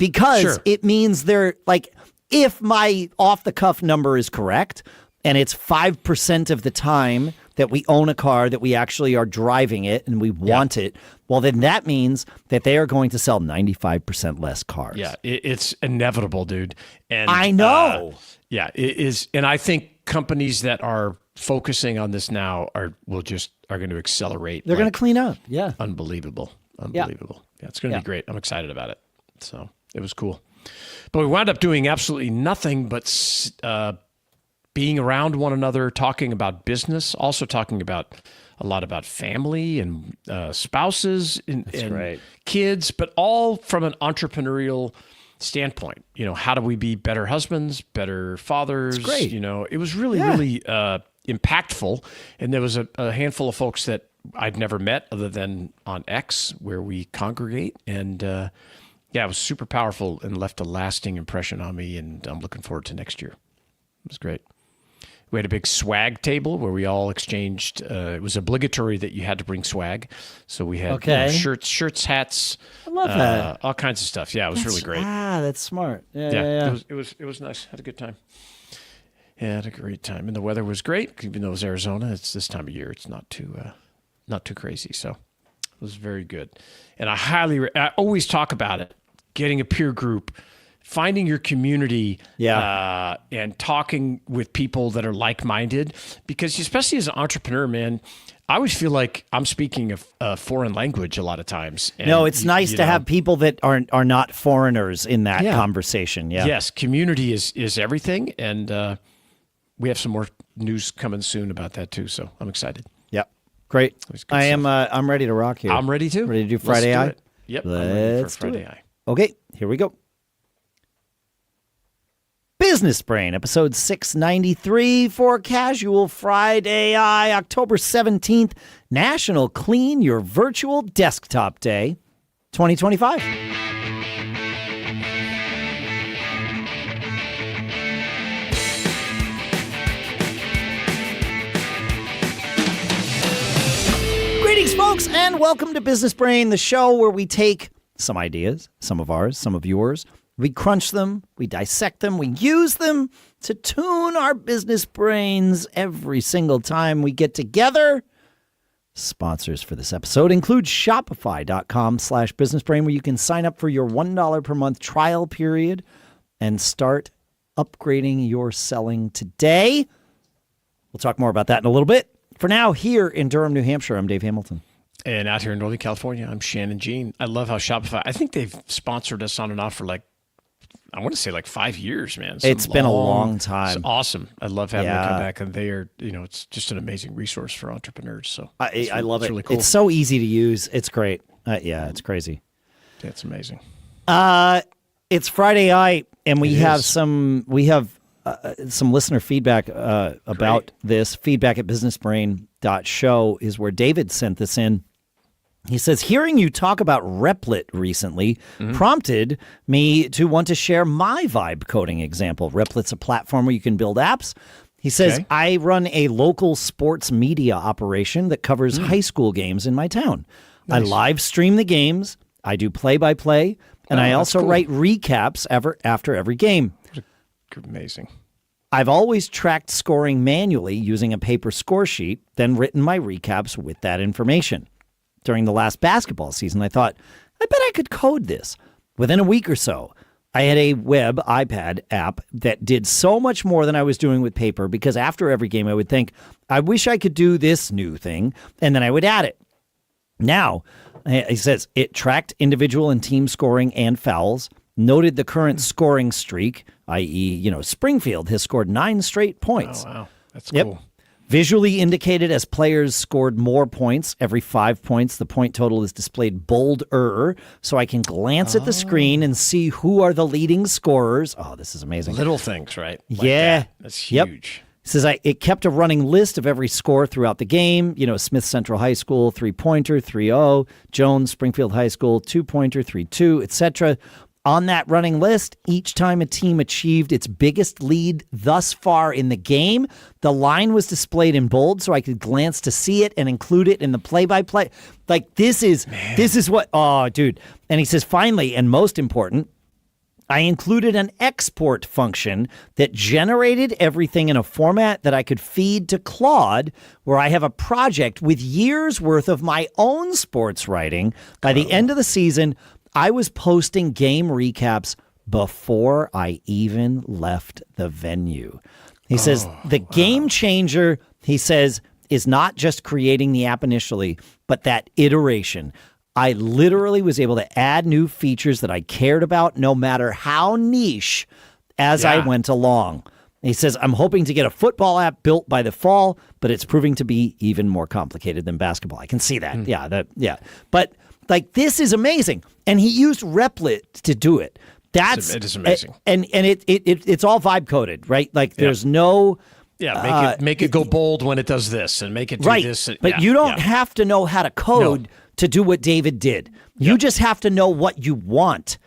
S1: because it means they're like, if my off-the-cuff number is correct, and it's 5% of the time that we own a car that we actually are driving it and we want it, well, then that means that they are going to sell 95% less cars.
S2: Yeah, it's inevitable, dude. And
S1: I know.
S2: It is. And I think companies that are focusing on this now are going to accelerate.
S1: They're going to clean up. Yeah.
S2: Unbelievable. Yeah, it's going to be great. I'm excited about it. So it was cool. But we wound up doing absolutely nothing but being around one another, talking about business, also talking about a lot about family and spouses and kids, but all from an entrepreneurial standpoint. How do we be better husbands, better fathers?
S1: It's great.
S2: It was really impactful. And there was a handful of folks that I'd never met other than on X, where we congregate. And it was super powerful and left a lasting impression on me. And I'm looking forward to next year. It was great. We had a big swag table where we all exchanged. It was obligatory that you had to bring swag. So we had shirts, hats.
S1: I love that.
S2: All kinds of stuff. Yeah, it was really great.
S1: That's smart. Yeah.
S2: It was nice. Had a good time. Yeah, had a great time. And the weather was great, even though it was Arizona. It's this time of year. It's not too crazy. So it was very good. And I always talk about it, getting a peer group, finding your community, and talking with people that are like-minded. Because especially as an entrepreneur, man, I always feel like I'm speaking a foreign language a lot of times. And
S1: it's nice to have people that are not foreigners in that conversation. Yeah.
S2: Yes, community is everything, and we have some more news coming soon about that too. So I'm excited.
S1: Yep, great. I'm ready to rock here.
S2: I'm ready too.
S1: Ready to do Friday Eye?
S2: Yep, I'm ready for Friday Eye.
S1: Okay, here we go. Business Brain, episode 693 for Casual Friday Eye, October 17th, National Clean Your Virtual Desktop Day, 2025. Greetings, folks, and welcome to Business Brain, the show where we take some ideas, some of ours, some of yours. We crunch them, we dissect them, we use them to tune our business brains every single time we get together. Sponsors for this episode include Shopify.com/businessbrain, where you can sign up for your $1 per month trial period and start upgrading your selling today. We'll talk more about that in a little bit. For now, here in Durham, New Hampshire, I'm Dave Hamilton.
S2: And out here in Northern California, I'm Shannon Jean. I love how Shopify, I think they've sponsored us on and off for I want to say 5 years, man.
S1: It's been a long time.
S2: It's awesome. I love having them come back, and they are, it's just an amazing resource for entrepreneurs. So
S1: I love it.
S2: It's really cool.
S1: It's so easy to use. It's great. It's crazy.
S2: It's amazing.
S1: It's Friday Eye, and we have some listener feedback about this. Feedback at businessbrain.show is where David sent this in. He says, hearing you talk about Replit recently prompted me to want to share my vibe coding example. Replit's a platform where you can build apps. He says, I run a local sports media operation that covers high school games in my town. Nice. I live stream the games. I do play-by-play. And I also write recaps after every game.
S2: Amazing.
S1: I've always tracked scoring manually using a paper score sheet, then written my recaps with that information. During the last basketball season, I thought, I bet I could code this. Within a week or so, I had a web iPad app that did so much more than I was doing with paper because after every game, I would think, I wish I could do this new thing, and then I would add it. Now, he says, it tracked individual and team scoring and fouls, noted the current scoring streak, i.e., Springfield has scored 9 straight points.
S2: Oh, wow. That's cool.
S1: Visually indicated as players scored more points. Every 5 points, the point total is displayed bolder, so I can glance at the screen and see who are the leading scorers. Oh, this is amazing.
S2: Little things, right? That's huge.
S1: Yep. It says it kept a running list of every score throughout the game. Smith Central High School, 3-pointer, 3-0. Jones, Springfield High School, 2-pointer, 3-2, etc. On that running list, each time a team achieved its biggest lead thus far in the game, the line was displayed in bold so I could glance to see it and include it in the play-by-play. Like, this is what, oh, dude. And he says, finally, and most important, I included an export function that generated everything in a format that I could feed to Claude, where I have a project with years worth of my own sports writing. By the end of the season, I was posting game recaps before I even left the venue. He says the game changer, he says, is not just creating the app initially, but that iteration. I literally was able to add new features that I cared about, no matter how niche, as I went along. He says, I'm hoping to get a football app built by the fall, but it's proving to be even more complicated than basketball. I can see that. But like, this is amazing. And he used Replit to do it.
S2: It is amazing.
S1: And it's all vibe coded, right? Like, there's no...
S2: Yeah, make it go bold when it does this, and make it do this.
S1: But you don't have to know how to code to do what David did. You just have to know what you want,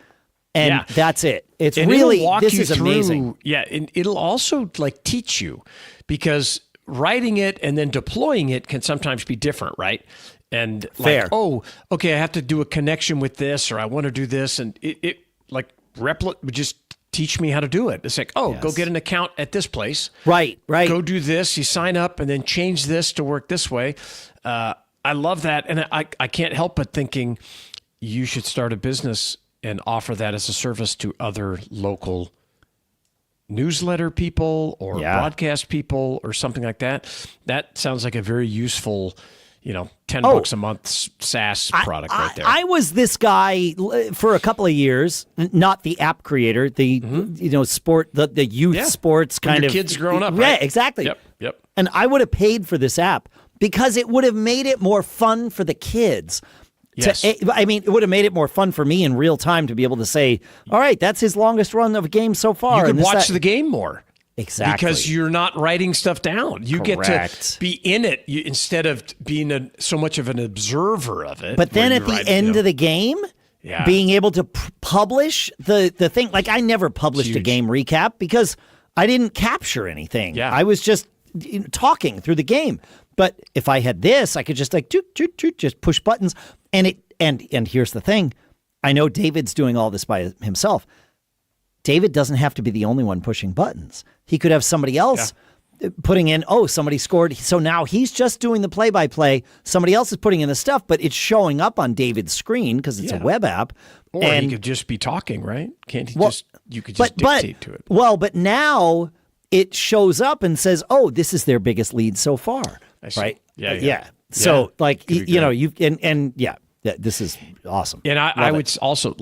S1: and that's it. It's really, this is amazing.
S2: Yeah, and it'll also teach you, because writing it and then deploying it can sometimes be different, right? And
S1: Fair.
S2: I have to do a connection with this, or I want to do this, and it Replit would just teach me how to do it. It's like, go get an account at this place.
S1: Right.
S2: Go do this. You sign up and then change this to work this way. I love that. And I can't help but thinking you should start a business and offer that as a service to other local newsletter people or broadcast people or something like that. That sounds like a very useful, $10 a month SaaS product right there.
S1: I was this guy for a couple of years, not the app creator, the sport, the youth sports kind of
S2: kids growing up.
S1: Yeah,
S2: right?
S1: exactly.
S2: Yep.
S1: And I would have paid for this app because it would have made it more fun for the kids.
S2: Yes.
S1: It would have made it more fun for me in real time to be able to say, all right, that's his longest run of a game so far.
S2: You could watch the game more.
S1: Exactly.
S2: Because you're not writing stuff down. You get to be in it instead of being so much of an observer of it.
S1: But then at the end of the game, being able to publish the thing. Like, I never published a game recap because I didn't capture anything.
S2: Yeah.
S1: I was just talking through the game. But if I had this, I could just just push buttons. And here's the thing. I know David's doing all this by himself. David doesn't have to be the only one pushing buttons. He could have somebody else putting in, somebody scored. So now he's just doing the play-by-play. Somebody else is putting in the stuff, but it's showing up on David's screen because it's a web app.
S2: Or he could just be talking, right? Can't he you could just dictate to it.
S1: Well, but now it shows up and says, this is their biggest lead so far. Right?
S2: Yeah.
S1: So this is awesome.
S2: And I would also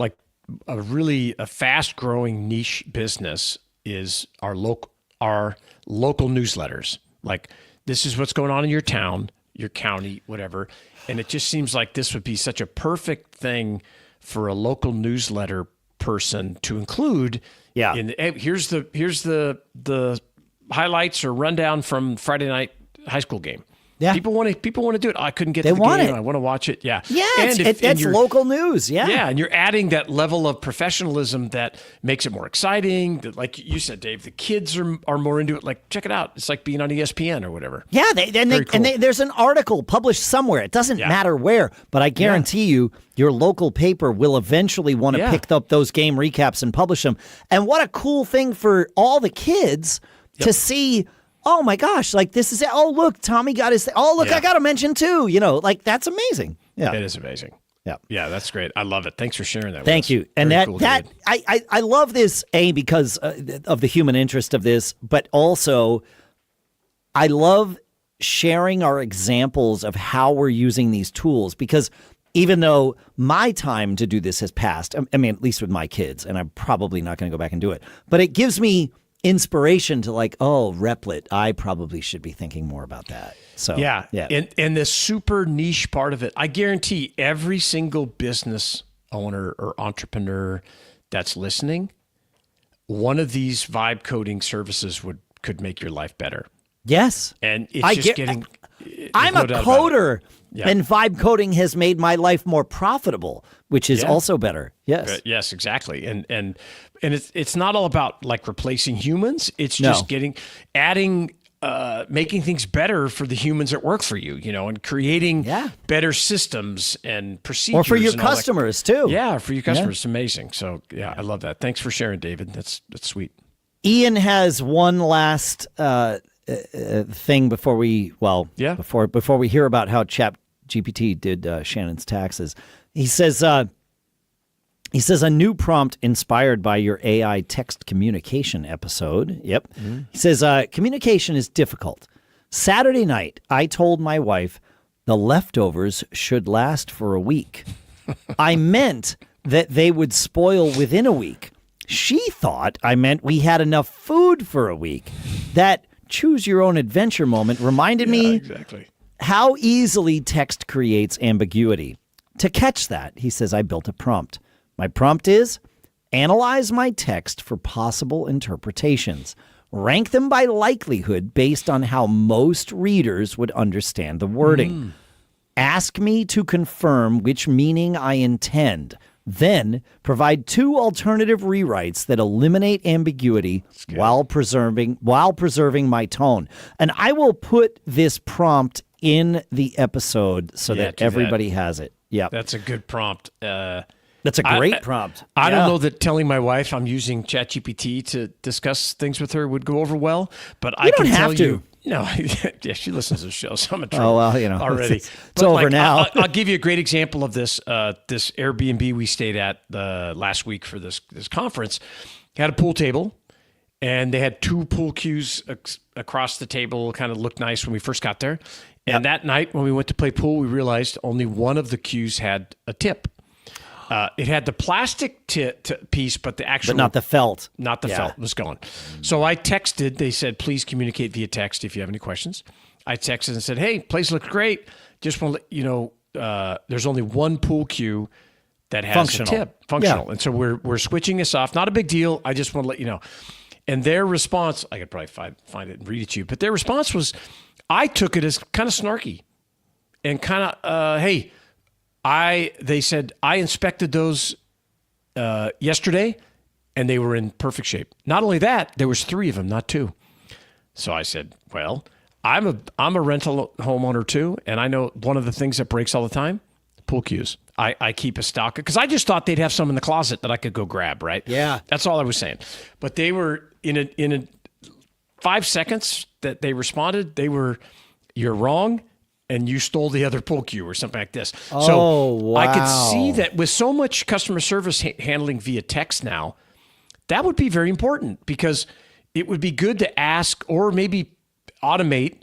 S2: a fast-growing niche business is our local newsletters. Like, this is what's going on in your town, your county, whatever. And it just seems like this would be such a perfect thing for a local newsletter person to include.
S1: Yeah.
S2: Hey, here's the highlights or rundown from Friday night high school game.
S1: Yeah.
S2: People want to do it. Oh, I couldn't get to the
S1: want
S2: game.
S1: it.
S2: I want to watch it. Yeah.
S1: Yeah,
S2: and
S1: it's local news. Yeah.
S2: Yeah, and you're adding that level of professionalism that makes it more exciting. That, like you said, Dave, the kids are more into it. Like, check it out. It's like being on ESPN or whatever.
S1: Yeah, there's an article published somewhere. It doesn't matter where, but I guarantee you, your local paper will eventually want to pick up those game recaps and publish them. And what a cool thing for all the kids to see. Oh my gosh, like this is it. Oh, look, Tommy got his Oh, look, I got to mention too. Like that's amazing. Yeah.
S2: It is amazing.
S1: Yeah.
S2: Yeah, that's great. I love it. Thanks for sharing that with us.
S1: Thank you. And
S2: Very cool,
S1: that I love this, because of the human interest of this, but also I love sharing our examples of how we're using these tools, because even though my time to do this has passed, I mean, at least with my kids, and I'm probably not going to go back and do it, but it gives me inspiration to Replit, I probably should be thinking more about that. So
S2: yeah. And the super niche part of it, I guarantee every single business owner or entrepreneur that's listening, one of these vibe coding services could make your life better.
S1: Yes.
S2: And it's
S1: I'm a coder, and vibe coding has made my life more profitable, which is also better. Yes.
S2: Yes, exactly. And it's not all about like replacing humans. It's just adding, making things better for the humans that work for you, and creating better systems and procedures.
S1: Or for your customers too.
S2: Yeah, for your customers. It's amazing. So I love that. Thanks for sharing, David. That's sweet.
S1: Ian has one last thing before we hear about how ChatGPT did Shannon's taxes. He says a new prompt inspired by your AI text communication episode. Yep. Mm-hmm. He says communication is difficult. Saturday night, I told my wife the leftovers should last for a week. I meant that they would spoil within a week. She thought I meant we had enough food for a week. That choose your own adventure moment reminded me how easily text creates ambiguity. To catch that, he says, I built a prompt. My prompt is, analyze my text for possible interpretations. Rank them by likelihood based on how most readers would understand the wording. Ask me to confirm which meaning I intend. Then provide 2 alternative rewrites that eliminate ambiguity while preserving my tone. And I will put this prompt in the episode so that everybody has it. Yeah,
S2: that's a good prompt.
S1: That's a great prompt.
S2: I don't know that telling my wife I'm using ChatGPT to discuss things with her would go over well, but I can tell you. No, she listens to the show, so I'm in trouble.
S1: Oh, well,
S2: already.
S1: It's over now.
S2: I'll give you a great example of this. This Airbnb we stayed at last week for this conference had a pool table, and they had 2 pool cues across the table. Kind of looked nice when we first got there. And that night when we went to play pool, we realized only one of the cues had a tip. It had the plastic piece, but the actual...
S1: But not the felt.
S2: Not the felt was gone. So I texted. They said, please communicate via text if you have any questions. I texted and said, hey, place looks great. Just want to let you know, there's only one pool cue that has a tip. Functional. Yeah. And so we're switching this off. Not a big deal. I just want to let you know. And their response, I could probably find it and read it to you, but their response was, I took it as kind of snarky and kind of, hey, they said, I inspected those yesterday, and they were in perfect shape. Not only that, there was 3 of them, not 2. So I said, well, I'm a rental homeowner too, and I know one of the things that breaks all the time, pool cues. I keep a stock, because I just thought they'd have some in the closet that I could go grab, right?
S1: Yeah.
S2: That's all I was saying. But they were in a 5 seconds that they responded, they were, you're wrong, and you stole the other pool cue or something like this.
S1: Wow.
S2: I could see that with so much customer service handling via text now, that would be very important, because it would be good to ask or maybe automate,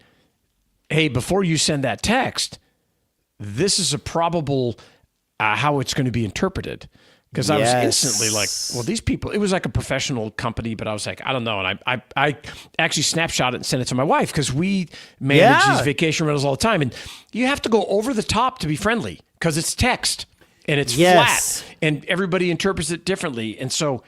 S2: hey, before you send that text, this is a probable how it's going to be interpreted. Because I was instantly like, well, these people, it was like a professional company, but I was like, I don't know. And I actually snapshot it and sent it to my wife, because we manage these vacation rentals all the time. And you have to go over the top to be friendly, because it's text. and it's flat, and everybody interprets it differently. And so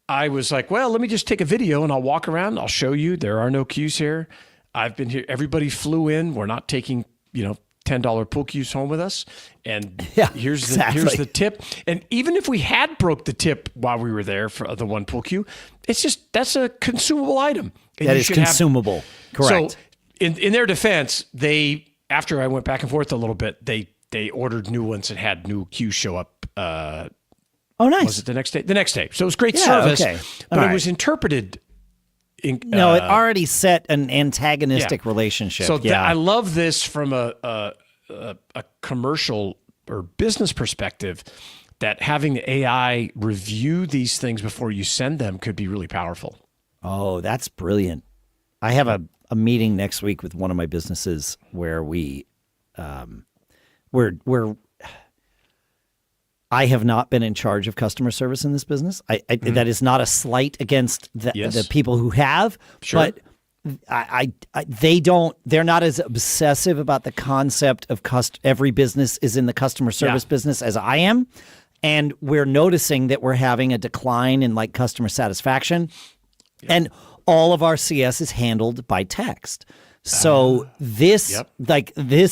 S2: I was like, well, let me just take a video and I'll walk around. I'll show you there are no cues here. I've been here. Everybody flew in. We're not taking, $10 pool cues home with us. And here's the tip. And even if we had broke the tip while we were there for the one pool cue, that's a consumable item. And
S1: that is consumable. Correct.
S2: So in their defense, after I went back and forth a little bit, they ordered new ones and had new cues show up.
S1: Oh, nice.
S2: Was it the next day? The next day. So it was great service, but it was interpreted.
S1: It already set an antagonistic relationship.
S2: So I love this from a commercial or business perspective, that having the AI review these things before you send them could be really powerful.
S1: Oh, that's brilliant. I have a meeting next week with one of my businesses where I have not been in charge of customer service in this business. That is not a slight against the people who have, but they're not as obsessive about the concept of every business is in the customer service business as I am. And we're noticing that we're having a decline in customer satisfaction, and all of our CS is handled by text. So again,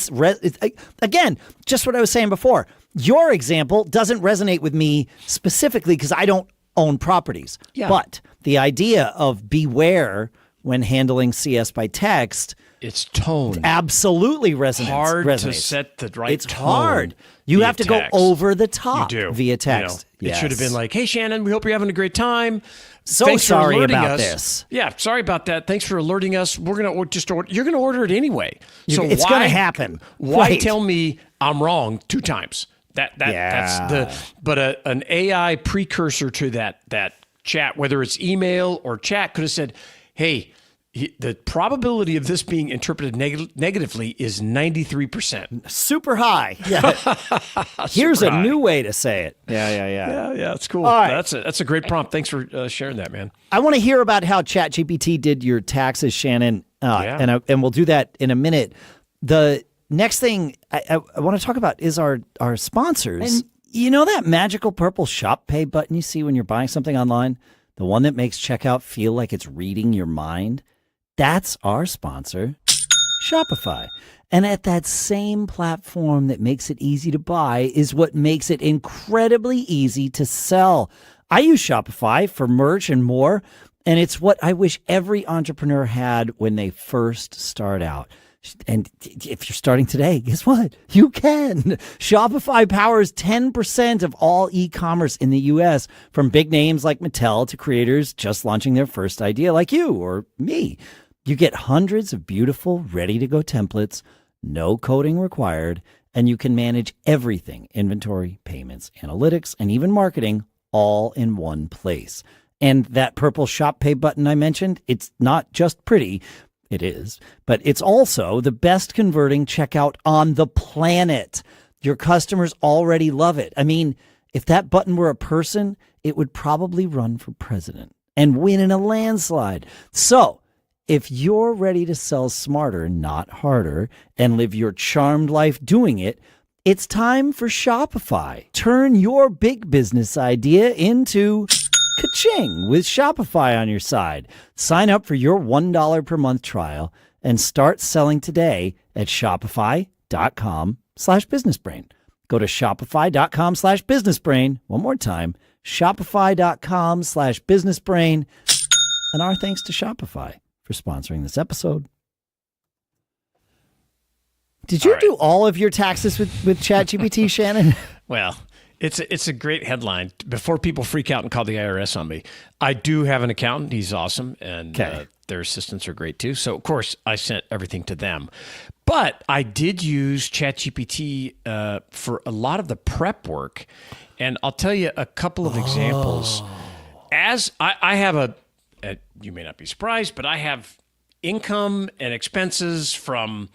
S1: just what I was saying before, your example doesn't resonate with me specifically because I don't own properties. Yeah. But the idea of beware when handling CS by text,
S2: its tone
S1: absolutely resonates.
S2: Hard to set the right
S1: it's
S2: tone.
S1: Hard. You have to
S2: text.
S1: Go over the top via text.
S2: It should have been like, hey, Shannon, we hope you're having a great time.
S1: So
S2: Thanks
S1: sorry
S2: for
S1: about
S2: us.
S1: this.
S2: Yeah, sorry about that. Thanks for alerting us. We're gonna just order. You're gonna order it anyway. So
S1: it's gonna happen.
S2: Why tell me I'm wrong 2 times? But an AI precursor to that chat, whether it's email or chat, could have said, hey, the probability of this being interpreted negatively is 93%.
S1: Super high. Yeah. Here's a new way to say it.
S2: Yeah, it's cool.
S1: Right.
S2: That's a great prompt. Thanks for sharing that, man.
S1: I want to hear about how ChatGPT did your taxes, Shannon, and we'll do that in a minute. The next thing I want to talk about is our sponsors. And you know that magical purple shop pay button you see when you're buying something online? The one that makes checkout feel like it's reading your mind? That's our sponsor, Shopify. And at that same platform that makes it easy to buy is what makes it incredibly easy to sell. I use Shopify for merch and more, and it's what I wish every entrepreneur had when they first start out. And if you're starting today, guess what? You can. Shopify powers 10% of all e-commerce in the U.S., from big names like Mattel to creators just launching their first idea like you or me. You get hundreds of beautiful, ready-to-go templates, no coding required, and you can manage everything: inventory, payments, analytics, and even marketing, all in one place. And that purple shop pay button I mentioned, it's not just pretty. It is, but it's also the best converting checkout on the planet. Your customers already love it. I mean, if that button were a person, it would probably run for president and win in a landslide. So if you're ready to sell smarter, not harder, and live your charmed life doing it, it's time for Shopify. Turn your big business idea into ka-ching with Shopify on your side. Sign up for your $1 per month trial and start selling today at shopify.com/businessbrain. Go to shopify.com/businessbrain. One more time, shopify.com/businessbrain. And our thanks to Shopify for sponsoring this episode. Did you do all of your taxes with ChatGPT, Shannon?
S2: Well, it's a great headline. Before people freak out and call the IRS on me, I do have an accountant. He's awesome, and their assistants are great too. So, of course, I sent everything to them. But I did use ChatGPT for a lot of the prep work, and I'll tell you a couple of examples. As I have you may not be surprised, but I have income and expenses from,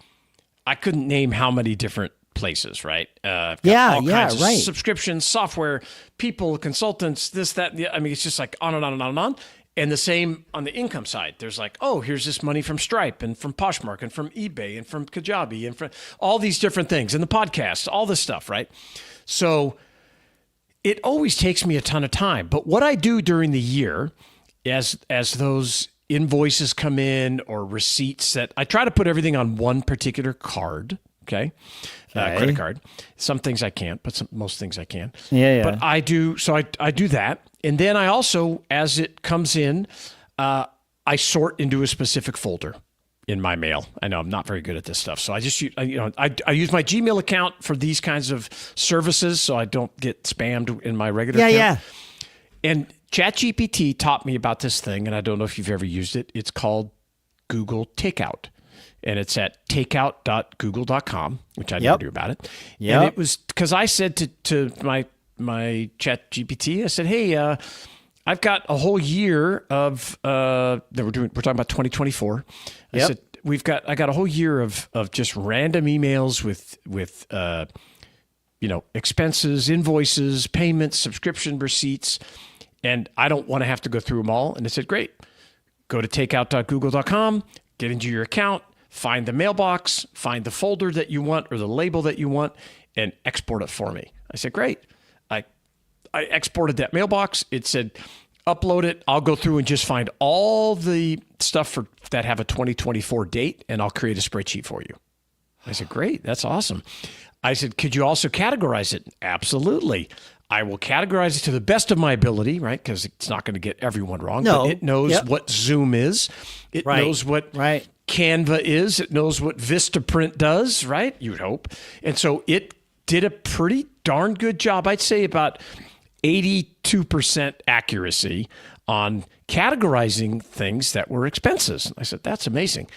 S2: I couldn't name how many different places, right? All kinds of subscriptions, software, people, consultants, this, that. I mean, it's just like on and on and on and on. And the same on the income side. There's like, oh, here's this money from Stripe and from Poshmark and from eBay and from Kajabi and from all these different things, and the podcast, all this stuff, right? So it always takes me a ton of time. But what I do during the year, as those invoices come in or receipts, that I try to put everything on one particular card. Okay. Credit card. Some things I can't, but most things I can.
S1: Yeah.
S2: But I do. So I do that. And then I also, as it comes in, I sort into a specific folder in my mail. I know I'm not very good at this stuff. So I just, I use my Gmail account for these kinds of services so I don't get spammed in my regular account. Yeah. And ChatGPT taught me about this thing, and I don't know if you've ever used it. It's called Google Takeout. And it's at takeout.google.com, which I never knew about it. And it was because I said to my chat GPT, I said, hey, I've got a whole year of that we're talking about 2024. I said, I got a whole year of just random emails with expenses, invoices, payments, subscription receipts, and I don't want to have to go through them all. And it said, great, go to takeout.google.com, get into your account, find the mailbox, find the folder that you want or the label that you want, and export it for me. I said, great. I exported that mailbox. It said, upload it. I'll go through and just find all the stuff that have a 2024 date, and I'll create a spreadsheet for you. I said, great. That's awesome. I said, could you also categorize it? Absolutely. I will categorize it to the best of my ability, right? Because it's not going to get everyone wrong. No. But it knows what Zoom is. It knows what Canva is. It knows what Vistaprint does, right? You would hope. And so it did a pretty darn good job. I'd say about 82% accuracy on categorizing things that were expenses. I said, that's amazing.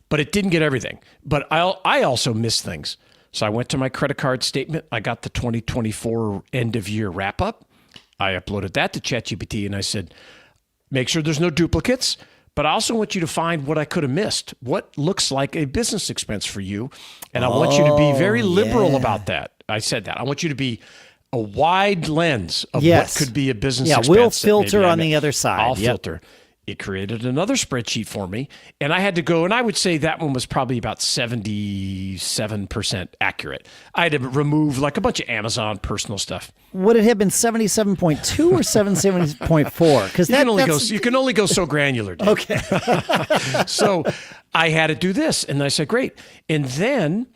S2: But it didn't get everything. But I also missed things. So I went to my credit card statement. I got the 2024 end of year wrap up. I uploaded that to ChatGPT and I said, make sure there's no duplicates, but I also want you to find what I could have missed. What looks like a business expense for you? And I want you to be very liberal about that. I said that. I want you to be a wide lens of what could be a business expense.
S1: We'll filter on the other side.
S2: I'll filter. It created another spreadsheet for me, and I had to go, and I would say that one was probably about 77% accurate. I had to remove like a bunch of Amazon personal stuff.
S1: Would it have been 77.2 or 77.4? Because
S2: you can only go so granular, dude.
S1: Okay.
S2: So I had to do this, and I said, great. And then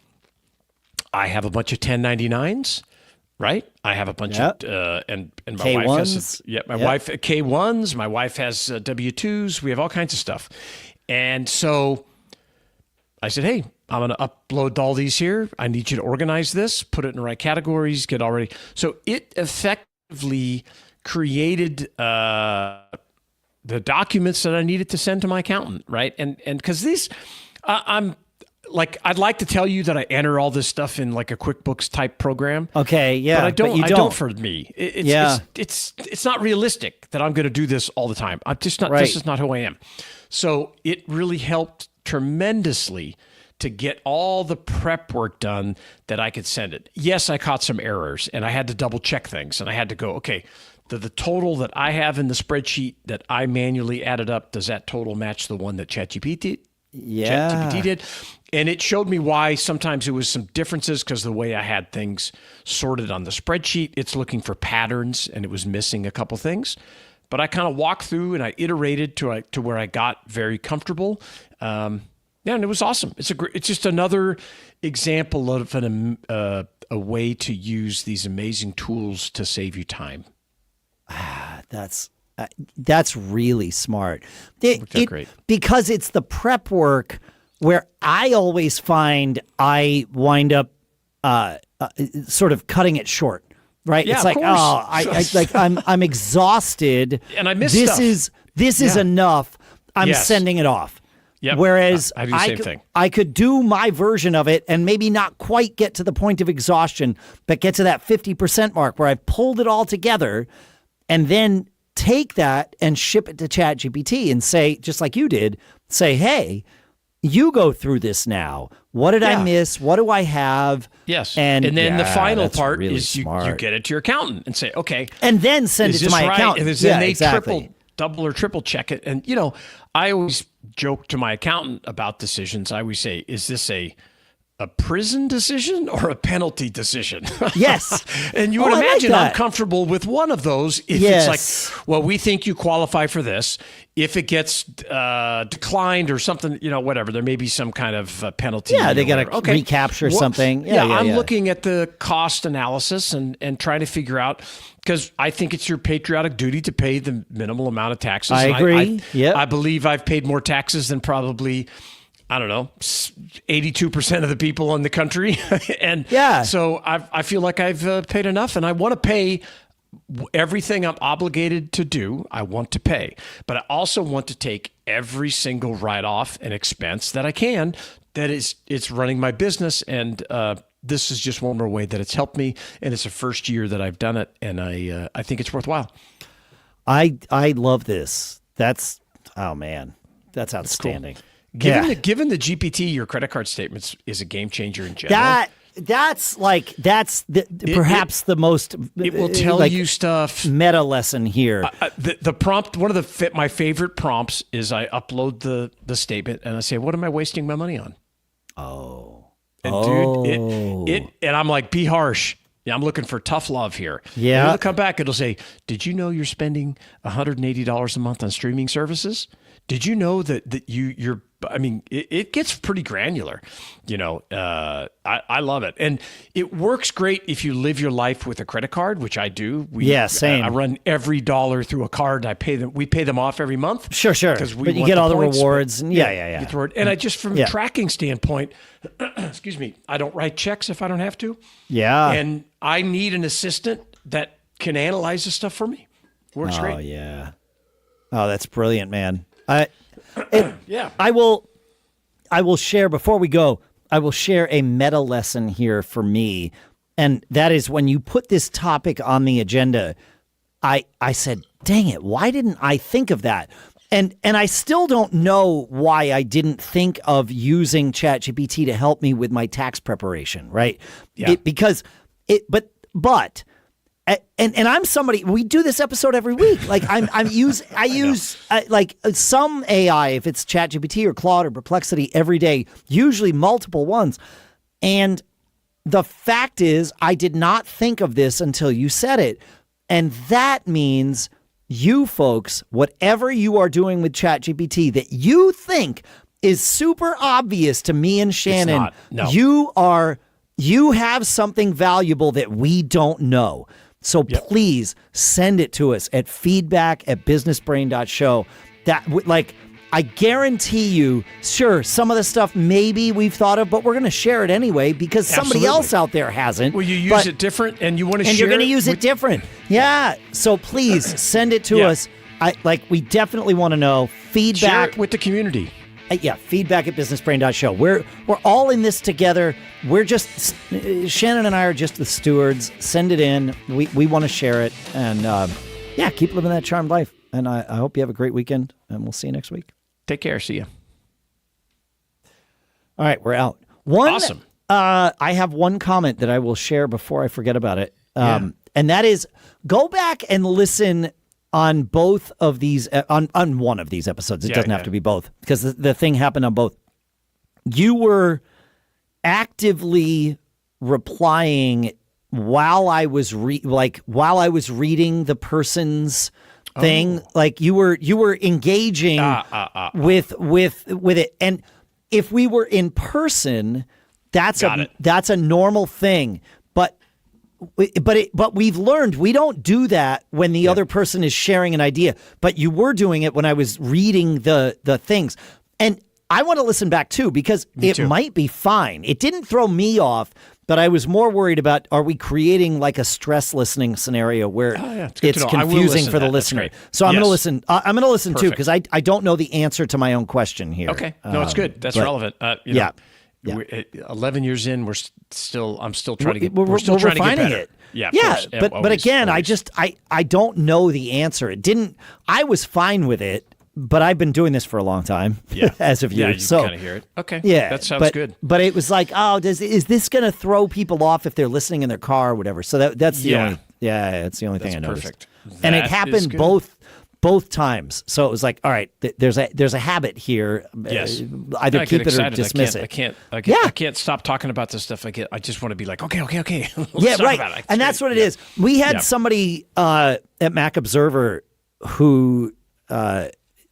S2: I have a bunch of 1099s. Right, I have a bunch of and my
S1: K1s.
S2: Wife has my wife K1s. My wife has W2s. We have all kinds of stuff, and so I said, "Hey, I'm going to upload all these here. I need you to organize this, put it in the right categories, get all ready." So it effectively created the documents that I needed to send to my accountant, right? And because these, I'd like to tell you that I enter all this stuff in like a QuickBooks type program.
S1: Okay, yeah,
S2: but I don't.
S1: But
S2: I don't for me. It's not realistic that I'm going to do this all the time. I'm just not. Right. This is not who I am. So it really helped tremendously to get all the prep work done that I could send it. Yes, I caught some errors and I had to double check things and I had to go, okay, the total that I have in the spreadsheet that I manually added up, does that total match the one that ChatGPT did? And it showed me why sometimes it was some differences because the way I had things sorted on the spreadsheet, it's looking for patterns and it was missing a couple things. But I kind of walked through and I iterated to where I got very comfortable. And it was awesome. It's just another example of a way to use these amazing tools to save you time.
S1: That's really smart.
S2: Great.
S1: Because it's the prep work where I always find I wind up sort of cutting it short. Right?
S2: Yeah,
S1: it's like, I'm exhausted.
S2: And I miss
S1: this
S2: stuff.
S1: This is enough. I'm sending it off.
S2: Yep.
S1: Whereas
S2: I do the same thing.
S1: I could do my version of it and maybe not quite get to the point of exhaustion, but get to that 50% mark where I've pulled it all together and then take that and ship it to ChatGPT and say, just like you did, say, hey, you go through this now. What did I miss? What do I have?
S2: Yes. And then the final part
S1: really
S2: is you get it to your accountant and say, okay.
S1: And then send it to my accountant.
S2: And then they double or triple check it. And, I always joke to my accountant about decisions. I always say, is this a a prison decision or a penalty decision?
S1: Yes.
S2: And you would
S1: I like
S2: imagine I'm
S1: that.
S2: comfortable with one of those if
S1: Yes.
S2: it's like, well, we think you qualify for this. If it gets declined or something, whatever, there may be some kind of penalty.
S1: Yeah, they got
S2: got
S1: to recapture something. Yeah,
S2: I'm looking at the cost analysis and trying to figure out, because I think it's your patriotic duty to pay the minimal amount of taxes.
S1: I agree. Yep.
S2: I believe I've paid more taxes than probably, I don't know, 82% of the people in the country. And so I feel like I've paid enough, and I want to pay everything I'm obligated to do. I want to pay, but I also want to take every single write-off and expense that I can. It's running my business, and this is just one more way that it's helped me, and it's the first year that I've done it, and I think it's worthwhile.
S1: I love this. That's outstanding.
S2: Cool. Given the GPT, your credit card statements is a game changer in general.
S1: That's perhaps the most.
S2: It will tell you stuff.
S1: Meta lesson here.
S2: The prompt, one of my favorite prompts is I upload the statement and I say, "What am I wasting my money on?" And dude, and I'm like, be harsh. Yeah, I'm looking for tough love here.
S1: Yeah.
S2: And it'll come back. It'll say, "Did you know you're spending $180 a month on streaming services? Did you know that you're?" I mean, it gets pretty granular. I love it, and it works great if you live your life with a credit card, which I do.
S1: Same.
S2: I run every dollar through a card. We pay them off every month.
S1: Sure. But you get all the rewards, and yeah.
S2: And I just, from a tracking standpoint, excuse me, I don't write checks if I don't have to.
S1: Yeah.
S2: And I need an assistant that can analyze this stuff for me. Works great.
S1: Oh yeah. Oh, that's brilliant, man.
S2: Yeah.
S1: I will share, before we go, I will share a meta lesson here for me. And that is, when you put this topic on the agenda, I said, dang it, why didn't I think of that? And I still don't know why I didn't think of using ChatGPT to help me with my tax preparation, right?
S2: Yeah.
S1: But I'm somebody, we do this episode every week. Like I use some AI, if it's ChatGPT or Claude or Perplexity, every day, usually multiple ones. And the fact is, I did not think of this until you said it. And that means you folks, whatever you are doing with ChatGPT that you think is super obvious to me and Shannon,
S2: it's not. No.
S1: you have something valuable that we don't know. So please send it to us at feedback@businessbrain.show. I guarantee you, sure, some of the stuff maybe we've thought of, but we're going to share it anyway because somebody else out there hasn't.
S2: Well, you use it different, and you want to share it.
S1: And you're going to use it different. Yeah. So please send it to us. We definitely want to know. Feedback.
S2: Share it with the community.
S1: Feedback@businessbrain.show. We're all in this together. We're just, Shannon and I are just the stewards. Send it in. We want to share it. And keep living that charmed life. And I hope you have a great weekend. And we'll see you next week.
S2: Take care. See you.
S1: All right, we're out.
S2: Awesome.
S1: I have one comment that I will share before I forget about it. And that is, go back and listen on both of these, on one of these episodes. It doesn't have to be both, because the thing happened on both. You were actively replying while I was reading the person's thing. Like you were engaging with it. And if we were in person, that's a normal thing. But we've learned we don't do that when the other person is sharing an idea. But you were doing it when I was reading the things. And I want to listen back too, because might be fine. It didn't throw me off, but I was more worried about, are we creating like a stress listening scenario where it's confusing for the listener? So I'm going to listen. I'm going to listen too, because I don't know the answer to my own question here.
S2: Okay. No, it's good. That's relevant. 11 years in, I'm still trying to get. We're still trying to get better.
S1: It. Yeah. But again, always. I don't know the answer. It didn't. I was fine with it, but I've been doing this for a long time. Yeah. As of you.
S2: Yeah, you kind of hear it. Okay.
S1: Yeah.
S2: That sounds good.
S1: But it was like, is this going to throw people off if they're listening in their car or whatever? So that's the only. Yeah, that's the only thing I noticed.
S2: Perfect.
S1: And it happened both both times. So it was like, all right, there's a habit here.
S2: Yes.
S1: Either keep it or dismiss it.
S2: I can't stop talking about this stuff. I just want to be like, okay. Let's talk
S1: right.
S2: about it.
S1: And that's what it is. We had somebody at Mac Observer who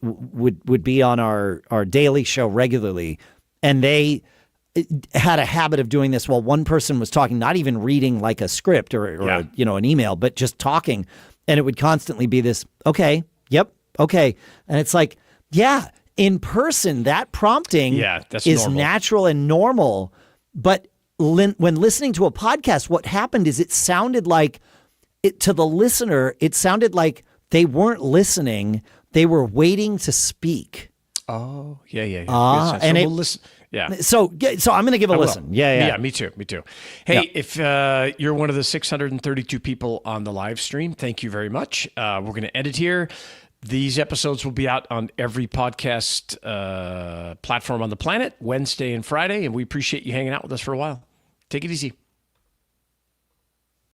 S1: would be on our daily show regularly, and they had a habit of doing this while one person was talking, not even reading like a script or an email, but just talking. And it would constantly be this, okay, yep, okay. And it's like, yeah, in person, that prompting is normal. Natural and normal. But when listening to a podcast, what happened is it sounded like, to the listener, it sounded like they weren't listening. They were waiting to speak.
S2: Oh, yeah.
S1: And
S2: we'll listen. Yeah.
S1: So I'm going to give a listen. Yeah.
S2: Yeah, me too. Hey, if you're one of the 632 people on the live stream, thank you very much. We're going to edit here. These episodes will be out on every podcast platform on the planet, Wednesday and Friday, and we appreciate you hanging out with us for a while. Take it easy.